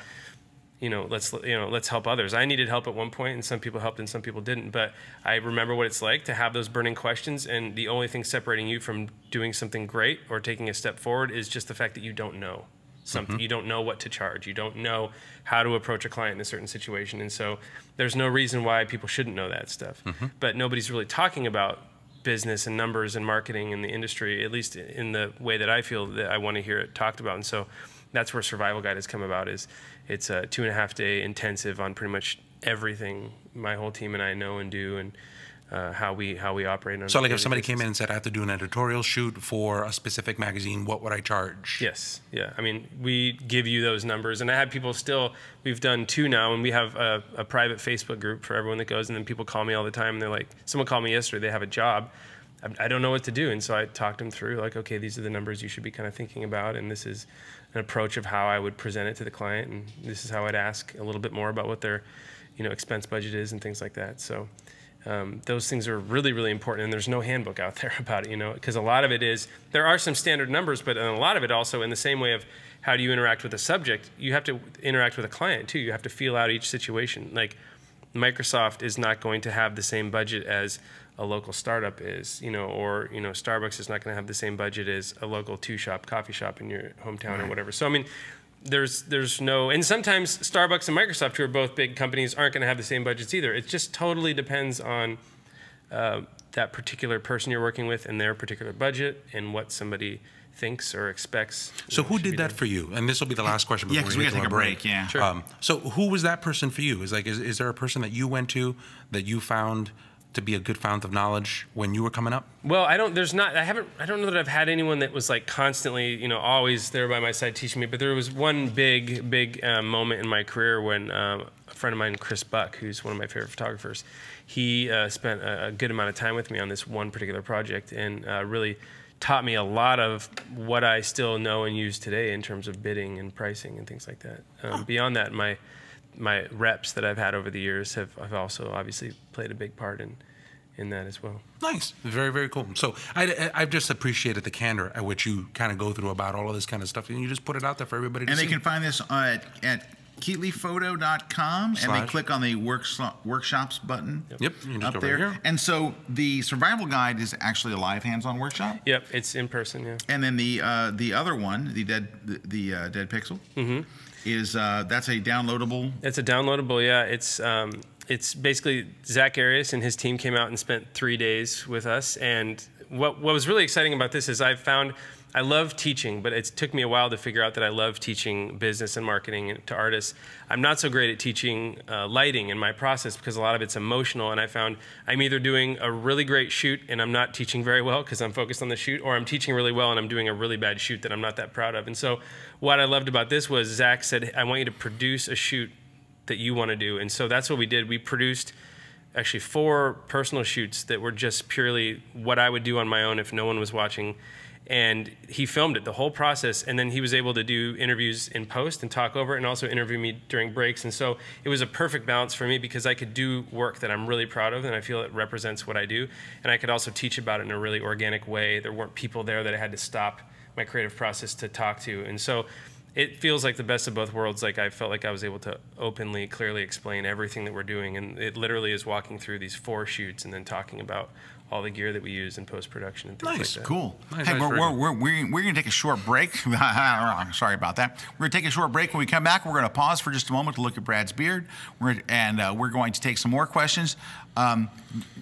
let's help others. I needed help at one point, and some people helped and some people didn't. But I remember what it's like to have those burning questions, and the only thing separating you from doing something great or taking a step forward is just the fact that you don't know something. You don't know what to charge. You don't know how to approach a client in a certain situation. And so there's no reason why people shouldn't know that stuff. But nobody's really talking about business and numbers and marketing in the industry, at least in the way that I feel that I want to hear it talked about. And so that's where Survival Guide has come about. It's a 2.5-day intensive on pretty much everything my whole team and I know and do, and how we operate. So like if somebody came in and said, I have to do an editorial shoot for a specific magazine, what would I charge? Yes. Yeah. I mean, we give you those numbers, and I have people we've done 2 now, and we have a private Facebook group for everyone that goes, and then people call me all the time, and they're like, someone called me yesterday, they have a job. I don't know what to do. And so I talked them through, like, okay, these are the numbers you should be kind of thinking about, and this is an approach of how I would present it to the client, and this is how I'd ask a little bit more about what their, expense budget is and things like that. So those things are really, really important, and there's no handbook out there about it, because a lot of it is, there are some standard numbers, but a lot of it also in the same way of how do you interact with a subject, you have to interact with a client too. You have to feel out each situation. Like Microsoft is not going to have the same budget as a local startup is, or Starbucks is not going to have the same budget as a local coffee shop in your hometown or whatever. So I mean, there's no, and sometimes Starbucks and Microsoft, who are both big companies, aren't going to have the same budgets either. It just totally depends on that particular person you're working with and their particular budget and what somebody thinks or expects. So who did that for you? And this will be the last question before because we got to take a break. Yeah. Sure. So who was that person for you? Is there a person that you went to that you found to be a good fount of knowledge when you were coming up? Well, I don't know that I've had anyone that was like constantly, you know, always there by my side teaching me. But there was one big moment in my career when a friend of mine, Chris Buck, who's one of my favorite photographers, he spent a good amount of time with me on this one particular project and really taught me a lot of what I still know and use today in terms of bidding and pricing and things like that. Beyond that, my reps that I've had over the years have also obviously played a big part in that as well. Nice. Very, very cool. So I've just appreciated the candor at which you kind of go through about all of this kind of stuff, and you just put it out there for everybody to see. And they can find this at KeatleyPhoto.com, and they click on the workshops button. Yep. You can just up go there. right here. And so the survival guide is actually a live hands-on workshop. Yep, it's in person. Yeah. And then the other one, the Dead Pixel, is that's a downloadable. It's a downloadable. Yeah. It's basically Zach Arias and his team came out and spent 3 days with us. And what was really exciting about this is I love teaching, but it took me a while to figure out that I love teaching business and marketing to artists. I'm not so great at teaching lighting in my process because a lot of it's emotional, and I found I'm either doing a really great shoot and I'm not teaching very well because I'm focused on the shoot, or I'm teaching really well and I'm doing a really bad shoot that I'm not that proud of. And so what I loved about this was Zach said, I want you to produce a shoot that you want to do. And so that's what we did. We produced actually 4 personal shoots that were just purely what I would do on my own if no one was watching. And he filmed it, the whole process, and then he was able to do interviews in post and talk over it and also interview me during breaks. And so it was a perfect balance for me because I could do work that I'm really proud of and I feel it represents what I do. And I could also teach about it in a really organic way. There weren't people there that I had to stop my creative process to talk to. And so it feels like the best of both worlds. Like I felt like I was able to openly, clearly explain everything that we're doing. And it literally is walking through these 4 shoots and then talking about all the gear that we use in post-production and things like that. Cool. Nice, Hey, nice, we're going to take a short break. Sorry about that. We're going to take a short break. When we come back, we're going to pause for just a moment to look at Brad's beard. We're going to take some more questions. John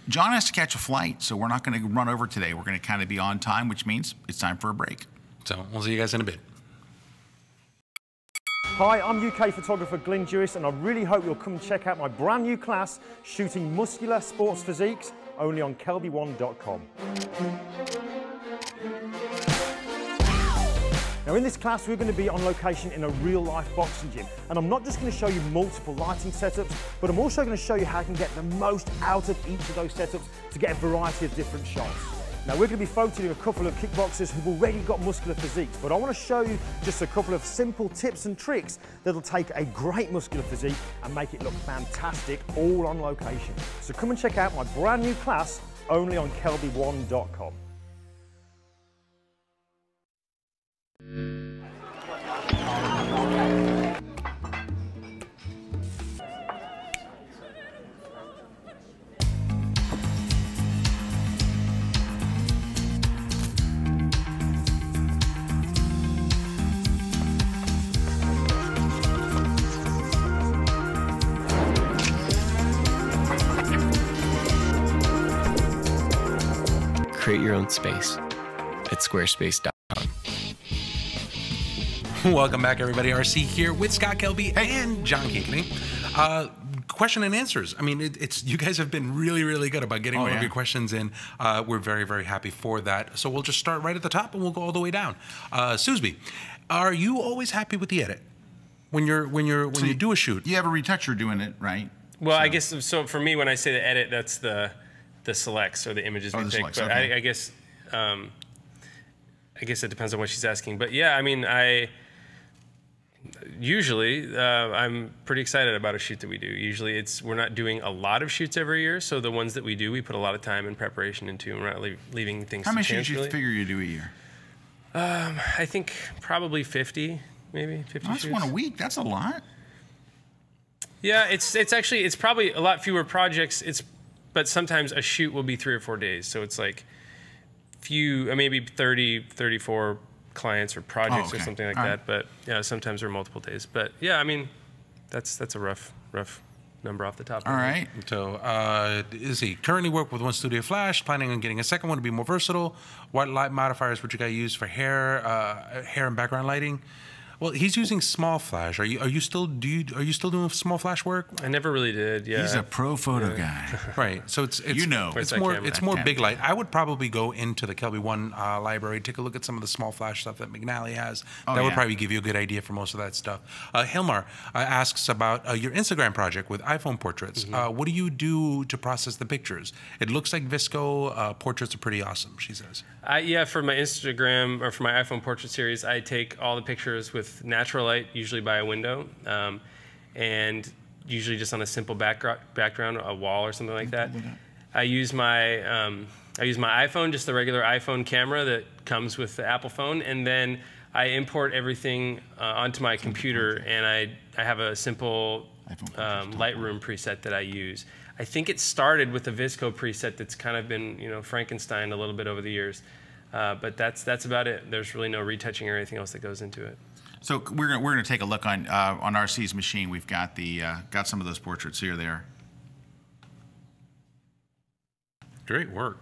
has to catch a flight, so we're not going to run over today. We're going to kind of be on time, which means it's time for a break. So we'll see you guys in a bit. Hi, I'm UK photographer Glyn Jewis, and I really hope you'll come check out my brand new class, Shooting Muscular Sports Physiques, only on KelbyOne.com. Now in this class we're going to be on location in a real life boxing gym, and I'm not just going to show you multiple lighting setups, but I'm also going to show you how you can get the most out of each of those setups to get a variety of different shots. Now we're going to be photoing a couple of kickboxers who've already got muscular physiques, but I want to show you just a couple of simple tips and tricks that'll take a great muscular physique and make it look fantastic all on location. So come and check out my brand new class only on KelbyOne.com. Create your own space at squarespace.com. Welcome back, everybody. RC here with Scott Kelby and John Keatley. Question and answers. I mean, it's you guys have been really, really good about getting all of your questions in. We're very, very happy for that. So we'll just start right at the top and we'll go all the way down. Susby, are you always happy with the edit when you do a shoot? You have a retoucher doing it, right? Well, I guess so. For me, when I say the edit, that's the selects or the images we pick. Selects, but okay. I guess it depends on what she's asking. But yeah, I mean, usually I'm pretty excited about a shoot that we do. Usually we're not doing a lot of shoots every year, so the ones that we do, we put a lot of time and preparation into, and we're not leaving things. How to many chance, shoots you really. figure you do a year? I think probably 50, maybe 50 That's shoots. one a week. That's a lot. Yeah, it's probably a lot fewer projects. But sometimes a shoot will be 3 or 4 days. So it's like maybe 30, 34 clients or projects or something like that. But yeah, sometimes they're multiple days. But yeah, I mean, that's a rough number off the top. All right. So, is he currently work with one studio flash, planning on getting a second one to be more versatile? What light modifiers would you guys use for hair and background lighting? Well, he's using small flash. Are you still doing small flash work? I never really did. Yeah. He's a pro photo guy. Right. So it's Where's more big light. I would probably go into the KelbyOne library, take a look at some of the small flash stuff that McNally has. That would probably give you a good idea for most of that stuff. Hilmar asks about your Instagram project with iPhone portraits. What do you do to process the pictures? It looks like Visco portraits are pretty awesome, she says. Yeah, for my Instagram or for my iPhone portrait series, I take all the pictures with natural light, usually by a window, and usually just on a simple background, a wall or something like that. I use my iPhone, just the regular iPhone camera that comes with the Apple phone, and then I import everything onto my computer, and I have a simple Lightroom preset that I use. I think it started with a Visco preset that's kind of been, Frankenstein a little bit over the years, but that's about it. There's really no retouching or anything else that goes into it. So we're gonna take a look on RC's machine. We've got got some of those portraits here. They are great work.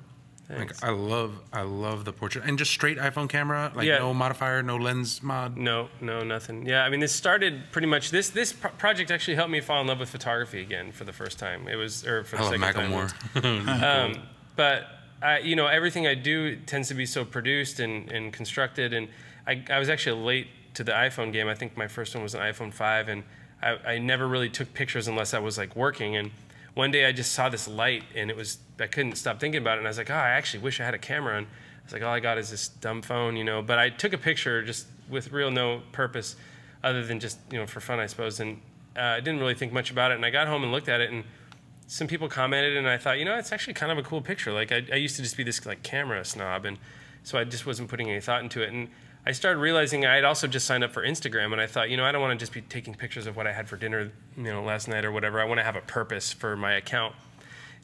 Thanks. Like, I love the portrait and just straight iPhone camera, like no modifier, no lens mod. No, nothing. Yeah, I mean, this started pretty much. This project actually helped me fall in love with photography again for the first time. It was for the second time. But everything I do tends to be so produced and constructed, and I was actually late to the iPhone game. I think my first one was an iPhone 5, and I never really took pictures unless I was like working. And one day I just saw this light, and I couldn't stop thinking about it. And I was like, I actually wish I had a camera. And I was like, all I got is this dumb phone, But I took a picture just with no purpose other than just, for fun, I suppose. And I didn't really think much about it. And I got home and looked at it, and some people commented, and I thought, it's actually kind of a cool picture. Like I used to just be this like camera snob, and so I just wasn't putting any thought into it. And I started realizing I had also just signed up for Instagram, and I thought, I don't want to just be taking pictures of what I had for dinner, last night or whatever. I want to have a purpose for my account,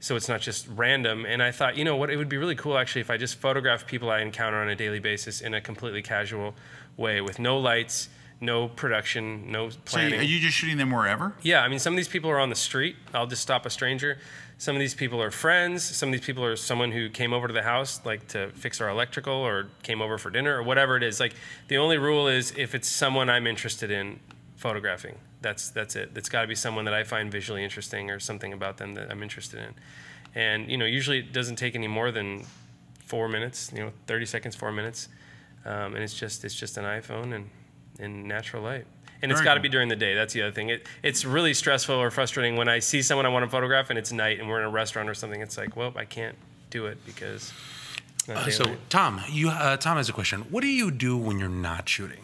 so it's not just random. And I thought, what, it would be really cool actually if I just photograph people I encounter on a daily basis in a completely casual way with no lights, no production, no planning. So are you just shooting them wherever? Yeah, I mean, some of these people are on the street. I'll just stop a stranger. Some of these people are friends. Some of these people are someone who came over to the house, like to fix our electrical, or came over for dinner, or whatever it is. Like, the only rule is if it's someone I'm interested in photographing. That's it. It's got to be someone that I find visually interesting, or something about them that I'm interested in. And usually it doesn't take any more than 4 minutes. 30 seconds, 4 minutes, and it's just an iPhone and in natural light. And it's got to be during the day. That's the other thing. It's really stressful or frustrating when I see someone I want to photograph and it's night and we're in a restaurant or something. It's like, well, I can't do it because it's not So, daylight. Tom, Tom has a question. What do you do when you're not shooting?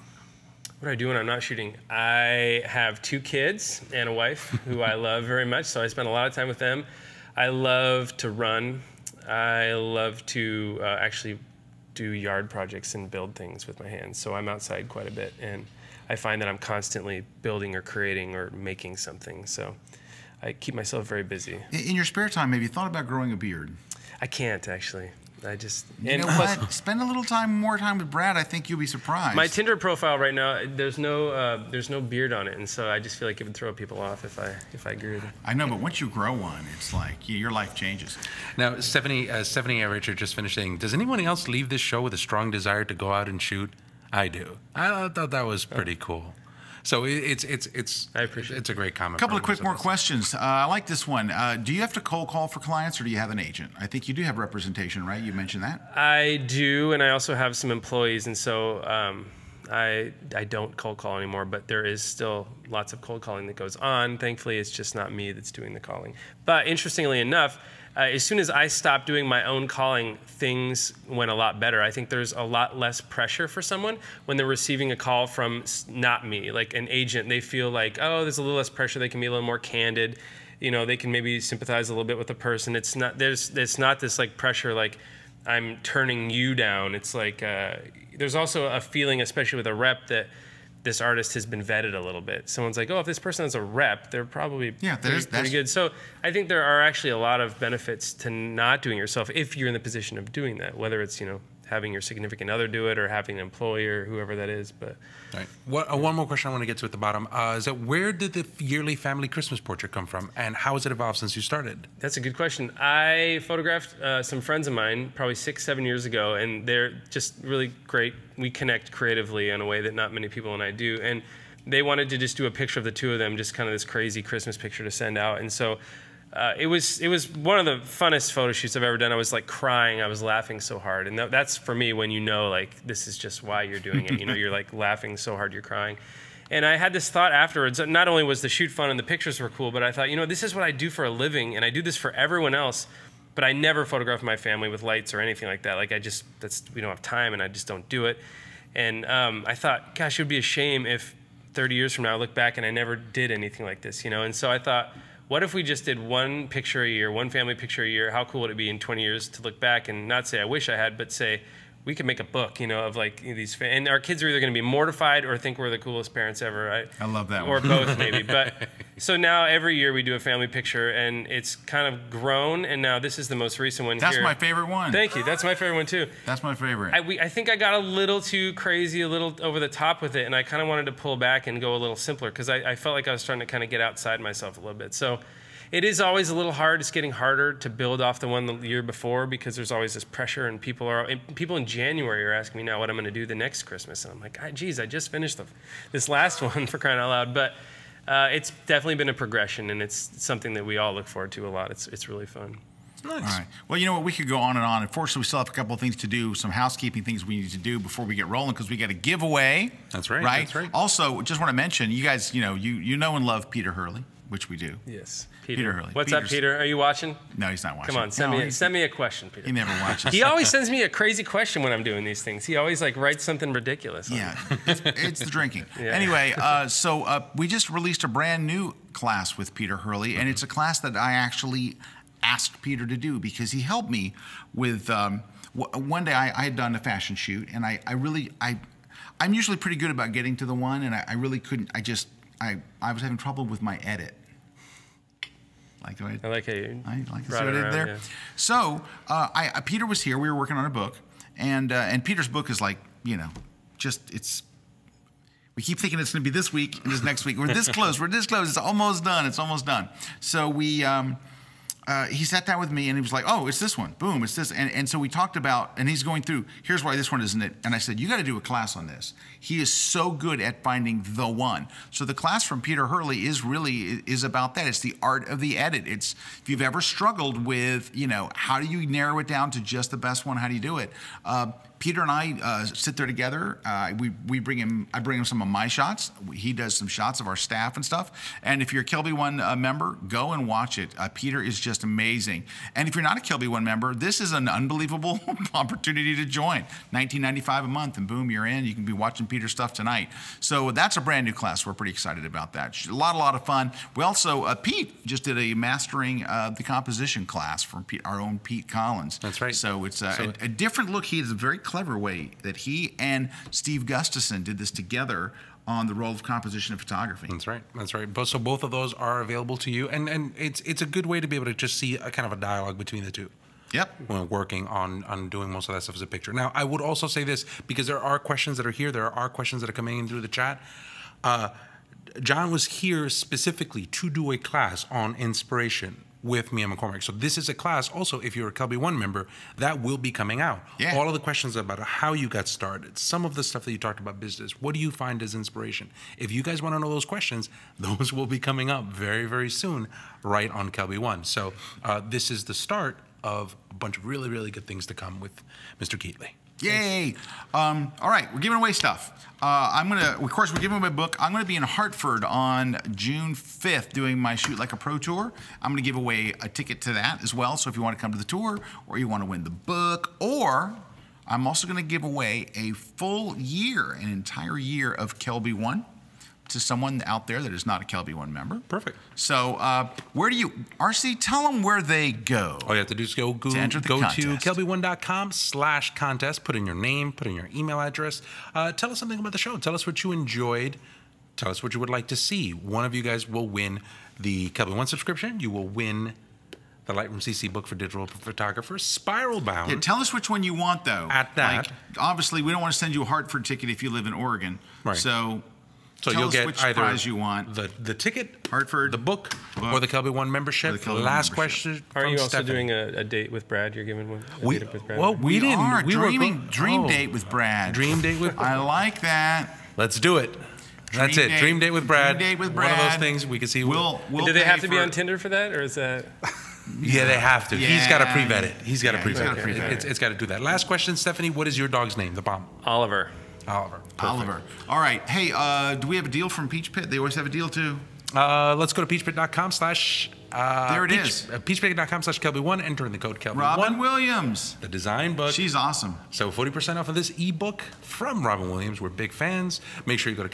What do I do when I'm not shooting? I have 2 kids and a wife who I love very much, so I spend a lot of time with them. I love to run. I love to actually do yard projects and build things with my hands. So I'm outside quite a bit, and I find that I'm constantly building or creating or making something. So I keep myself very busy. In your spare time, have you thought about growing a beard? I can't, actually. I just... You know what? Spend a little more time with Brad. I think you'll be surprised. My Tinder profile right now, there's no beard on it, and so I just feel like it would throw people off if I grew it. I know, but once you grow one, it's like your life changes. Now, Stephanie Richard just finished saying, does anyone else leave this show with a strong desire to go out and shoot? I do. I thought that was pretty cool. So it's I appreciate it. It's a great comment. A couple of quick more questions. I like this one. Do you have to cold call for clients, or do you have an agent? I think you do have representation, right? You mentioned that. I do, and I also have some employees, and so I don't cold call anymore. But there is still lots of cold calling that goes on. Thankfully, it's just not me that's doing the calling. But interestingly enough, as soon as I stopped doing my own calling, things went a lot better. I think there's a lot less pressure for someone when they're receiving a call from not me, like an agent. They feel like, oh, there's a little less pressure. They can be a little more candid. They can maybe sympathize a little bit with the person. It's not this like pressure like I'm turning you down. It's like there's also a feeling, especially with a rep, that this artist has been vetted a little bit. Someone's like, oh, if this person has a rep, they're probably pretty good. So I think there are actually a lot of benefits to not doing it yourself if you're in the position of doing that, whether it's, having your significant other do it or having an employee or whoever that is. But right. One more question I want to get to at the bottom is that where did the yearly family Christmas portrait come from, and how has it evolved since you started? That's a good question. I photographed some friends of mine probably 6-7 years ago, and they're just really great. We connect creatively in a way that not many people and I do. And they wanted to just do a picture of the two of them, just kind of this crazy Christmas picture to send out. And so it was one of the funnest photo shoots I've ever done. I was like crying. I was laughing so hard. And that's for me when you know, like, this is just why you're doing it. You know, you're like laughing so hard you're crying. And I had this thought afterwards. Not only was the shoot fun and the pictures were cool, but I thought, you know, this is what I do for a living, and I do this for everyone else. But I never photograph my family with lights or anything like that. Like, we don't have time, and I just don't do it. And I thought, gosh, it would be a shame if 30 years from now I look back and I never did anything like this, you know? And so I thought, what if we just did one picture a year, one family picture a year? How cool would it be in 20 years to look back and not say I wish I had, but say we could make a book, you know, of like these, and our kids are either going to be mortified or think we're the coolest parents ever, right? I love that or one. Or both, maybe. But so now every year we do a family picture, and it's kind of grown, and now this is the most recent one. That's here. my favorite one. Thank you. That's my favorite one, too. That's my favorite. I think I got a little too crazy, a little over the top with it, and I kind of wanted to pull back and go a little simpler, because I felt like I was starting to kind of get outside myself a little bit. So it is always a little hard. It's getting harder to build off the one the year before, because there's always this pressure, and people in January are asking me now what I'm going to do the next Christmas, and I'm like, geez, I just finished this last one, for crying out loud. But it's definitely been a progression, and it's something that we all look forward to a lot. It's really fun. Nice. All right. Well, you know what? We could go on and on. Unfortunately, we still have a couple of things to do, some housekeeping things we need to do before we get rolling, because we got a giveaway. That's right. Right. That's right. Also, just want to mention, you guys, you know and love Peter Hurley, which we do. Yes. Peter Hurley. What's up, Peter? Are you watching? No, he's not watching. Come on, send me a question, Peter. He never watches. He always sends me a crazy question when I'm doing these things. He always like writes something ridiculous. Yeah, it's the drinking. Yeah. Anyway, so we just released a brand new class with Peter Hurley, and it's a class that I actually asked Peter to do because he helped me with. One day I had done a fashion shoot, and I'm usually pretty good about getting to the one, and I really couldn't. I was having trouble with my edit. I like how you I brought it around, there. yeah. So Peter was here. We were working on a book, and Peter's book is like, you know, we keep thinking it's going to be this week and this next week. We're this close. We're this close. It's almost done. It's almost done. So he sat down with me and he was like, oh, it's this one. Boom, it's this. And so we talked about, and he's going through, here's why this one isn't it. And I said, you got to do a class on this. He is so good at finding the one. So the class from Peter Hurley is about that. It's the art of the edit. It's, if you've ever struggled with, you know, how do you narrow it down to just the best one? How do you do it? Peter and I sit there together. I bring him some of my shots. He does some shots of our staff and stuff. And if you're a KelbyOne member, go and watch it. Peter is just amazing. And if you're not a KelbyOne member, this is an unbelievable opportunity to join. $19.95 a month, and boom, you're in. You can be watching Peter's stuff tonight. So that's a brand new class. We're pretty excited about that. A lot of fun. We also, Pete just did a mastering the composition class from our own Pete Collins. That's right. So it's a different look. He has a very clever way that he and Steve Gustafson did this together on the role of composition and photography. That's right. That's right. So both of those are available to you, and it's a good way to be able to just see a kind of a dialogue between the two. Yep. When working on doing most of that stuff as a picture. Now, I would also say this, because there are questions that are here. There are questions that are coming in through the chat. John was here specifically to do a class on inspiration with Mia McCormick. So this is a class also, if you're a KelbyOne member, that will be coming out. Yeah. All of the questions about how you got started, some of the stuff that you talked about business, what do you find as inspiration? If you guys want to know those questions, those will be coming up very, very soon right on KelbyOne. So this is the start of a bunch of really, really good things to come with Mr. Keatley. Yay! All right, we're giving away stuff. Of course, we're giving away a book. I'm gonna be in Hartford on June 5th doing my Shoot Like a Pro tour. I'm gonna give away a ticket to that as well. So if you want to come to the tour, or you want to win the book, or I'm also gonna give away a full year, an entire year of KelbyOne to someone out there that is not a KelbyOne member. Perfect. So where do you, RC, tell them where they go. All you have to do is go to KelbyOne.com/contest, put in your name, put in your email address. Tell us something about the show. Tell us what you enjoyed. Tell us what you would like to see. One of you guys will win the KelbyOne subscription. You will win the Lightroom CC book for digital photographers, Spiral Bound. Yeah, tell us which one you want, though. At that. Like, obviously, we don't want to send you a Hartford ticket if you live in Oregon. Right. So So tell you'll us get which either prize you want. the ticket, Hartford, the book, or the KelbyOne membership. Or the KelbyOne Last membership. question. Aren't you from also Stephanie. doing a date with Brad? You're giving one. A We, date with Brad? well, we didn't. are We were dream oh. date with Brad. Dream date with. I like that. Let's do it. That's it. date- Dream date with Brad. Dream date with One of those Brad. things we can see. We'll Do they pay have to be for- on Tinder for that, or is that? Yeah, they have to. He's got to Yeah. pre-vet it. He's got to Yeah, he's pre-vet gotta it. pre-vet it. It's got to do that. Last question, Stephanie. What is your dog's name? The bomb. Oliver. Oliver. Oliver. All right. Hey, do we have a deal from Peach Pit? They always have a deal too. Let's go to peachpit.com slash. There it is. Peachpit.com/KelbyOne. Enter in the code KelbyOne. Robin Williams. The design book. She's awesome. So 40% off of this ebook from Robin Williams. We're big fans. Make sure you go to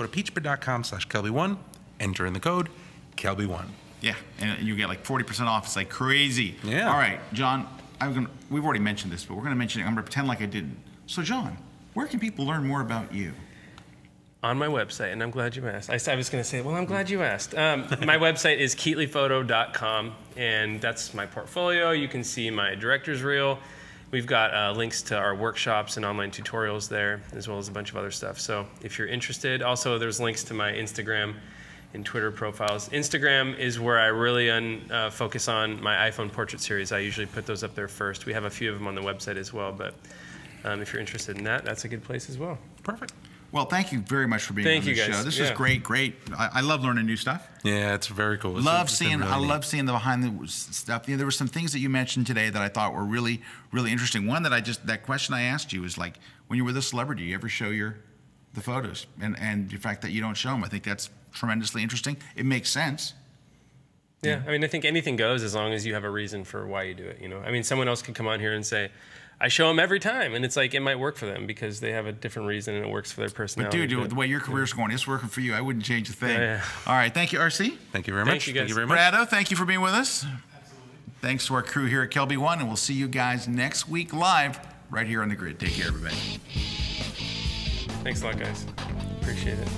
peachpit.com/KelbyOne. Enter in the code KelbyOne. Yeah, and you get like 40% off. It's like crazy. Yeah. All right, John. We've already mentioned this, but we're gonna mention it. I'm gonna pretend like I didn't. So, John, where can people learn more about you? On my website, and I'm glad you asked. I was going to say, well, I'm glad you asked. My website is keatleyphoto.com, and that's my portfolio. You can see my director's reel. We've got links to our workshops and online tutorials there, as well as a bunch of other stuff. So if you're interested, also there's links to my Instagram and Twitter profiles. Instagram is where I really focus on my iPhone portrait series. I usually put those up there first. We have a few of them on the website as well, but if you're interested in that, that's a good place as well. Perfect. Well, thank you very much for being Thank on you, this guys. show. This Yeah. is great. I love learning new stuff. Yeah, it's very cool. I love seeing the behind the stuff. You know, there were some things that you mentioned today that I thought were really, really interesting. One that question I asked you is like, when you're with a celebrity, you ever show the photos? And the fact that you don't show them, I think that's tremendously interesting. It makes sense. Yeah, I mean, I think anything goes as long as you have a reason for why you do it. You know, I mean, someone else could come on here and say, "I show them every time," and it's like it might work for them because they have a different reason and it works for their But personality. dude, the way your career's going, it's working for you. I wouldn't change a thing. Yeah. All right, thank you, RC. Thank you very Thank much. you, guys. Thank you very much. Brado, thank you for being with us. Absolutely. Thanks to our crew here at KelbyOne, and we'll see you guys next week live right here on the grid. Take care, everybody. Thanks a lot, guys. Appreciate it.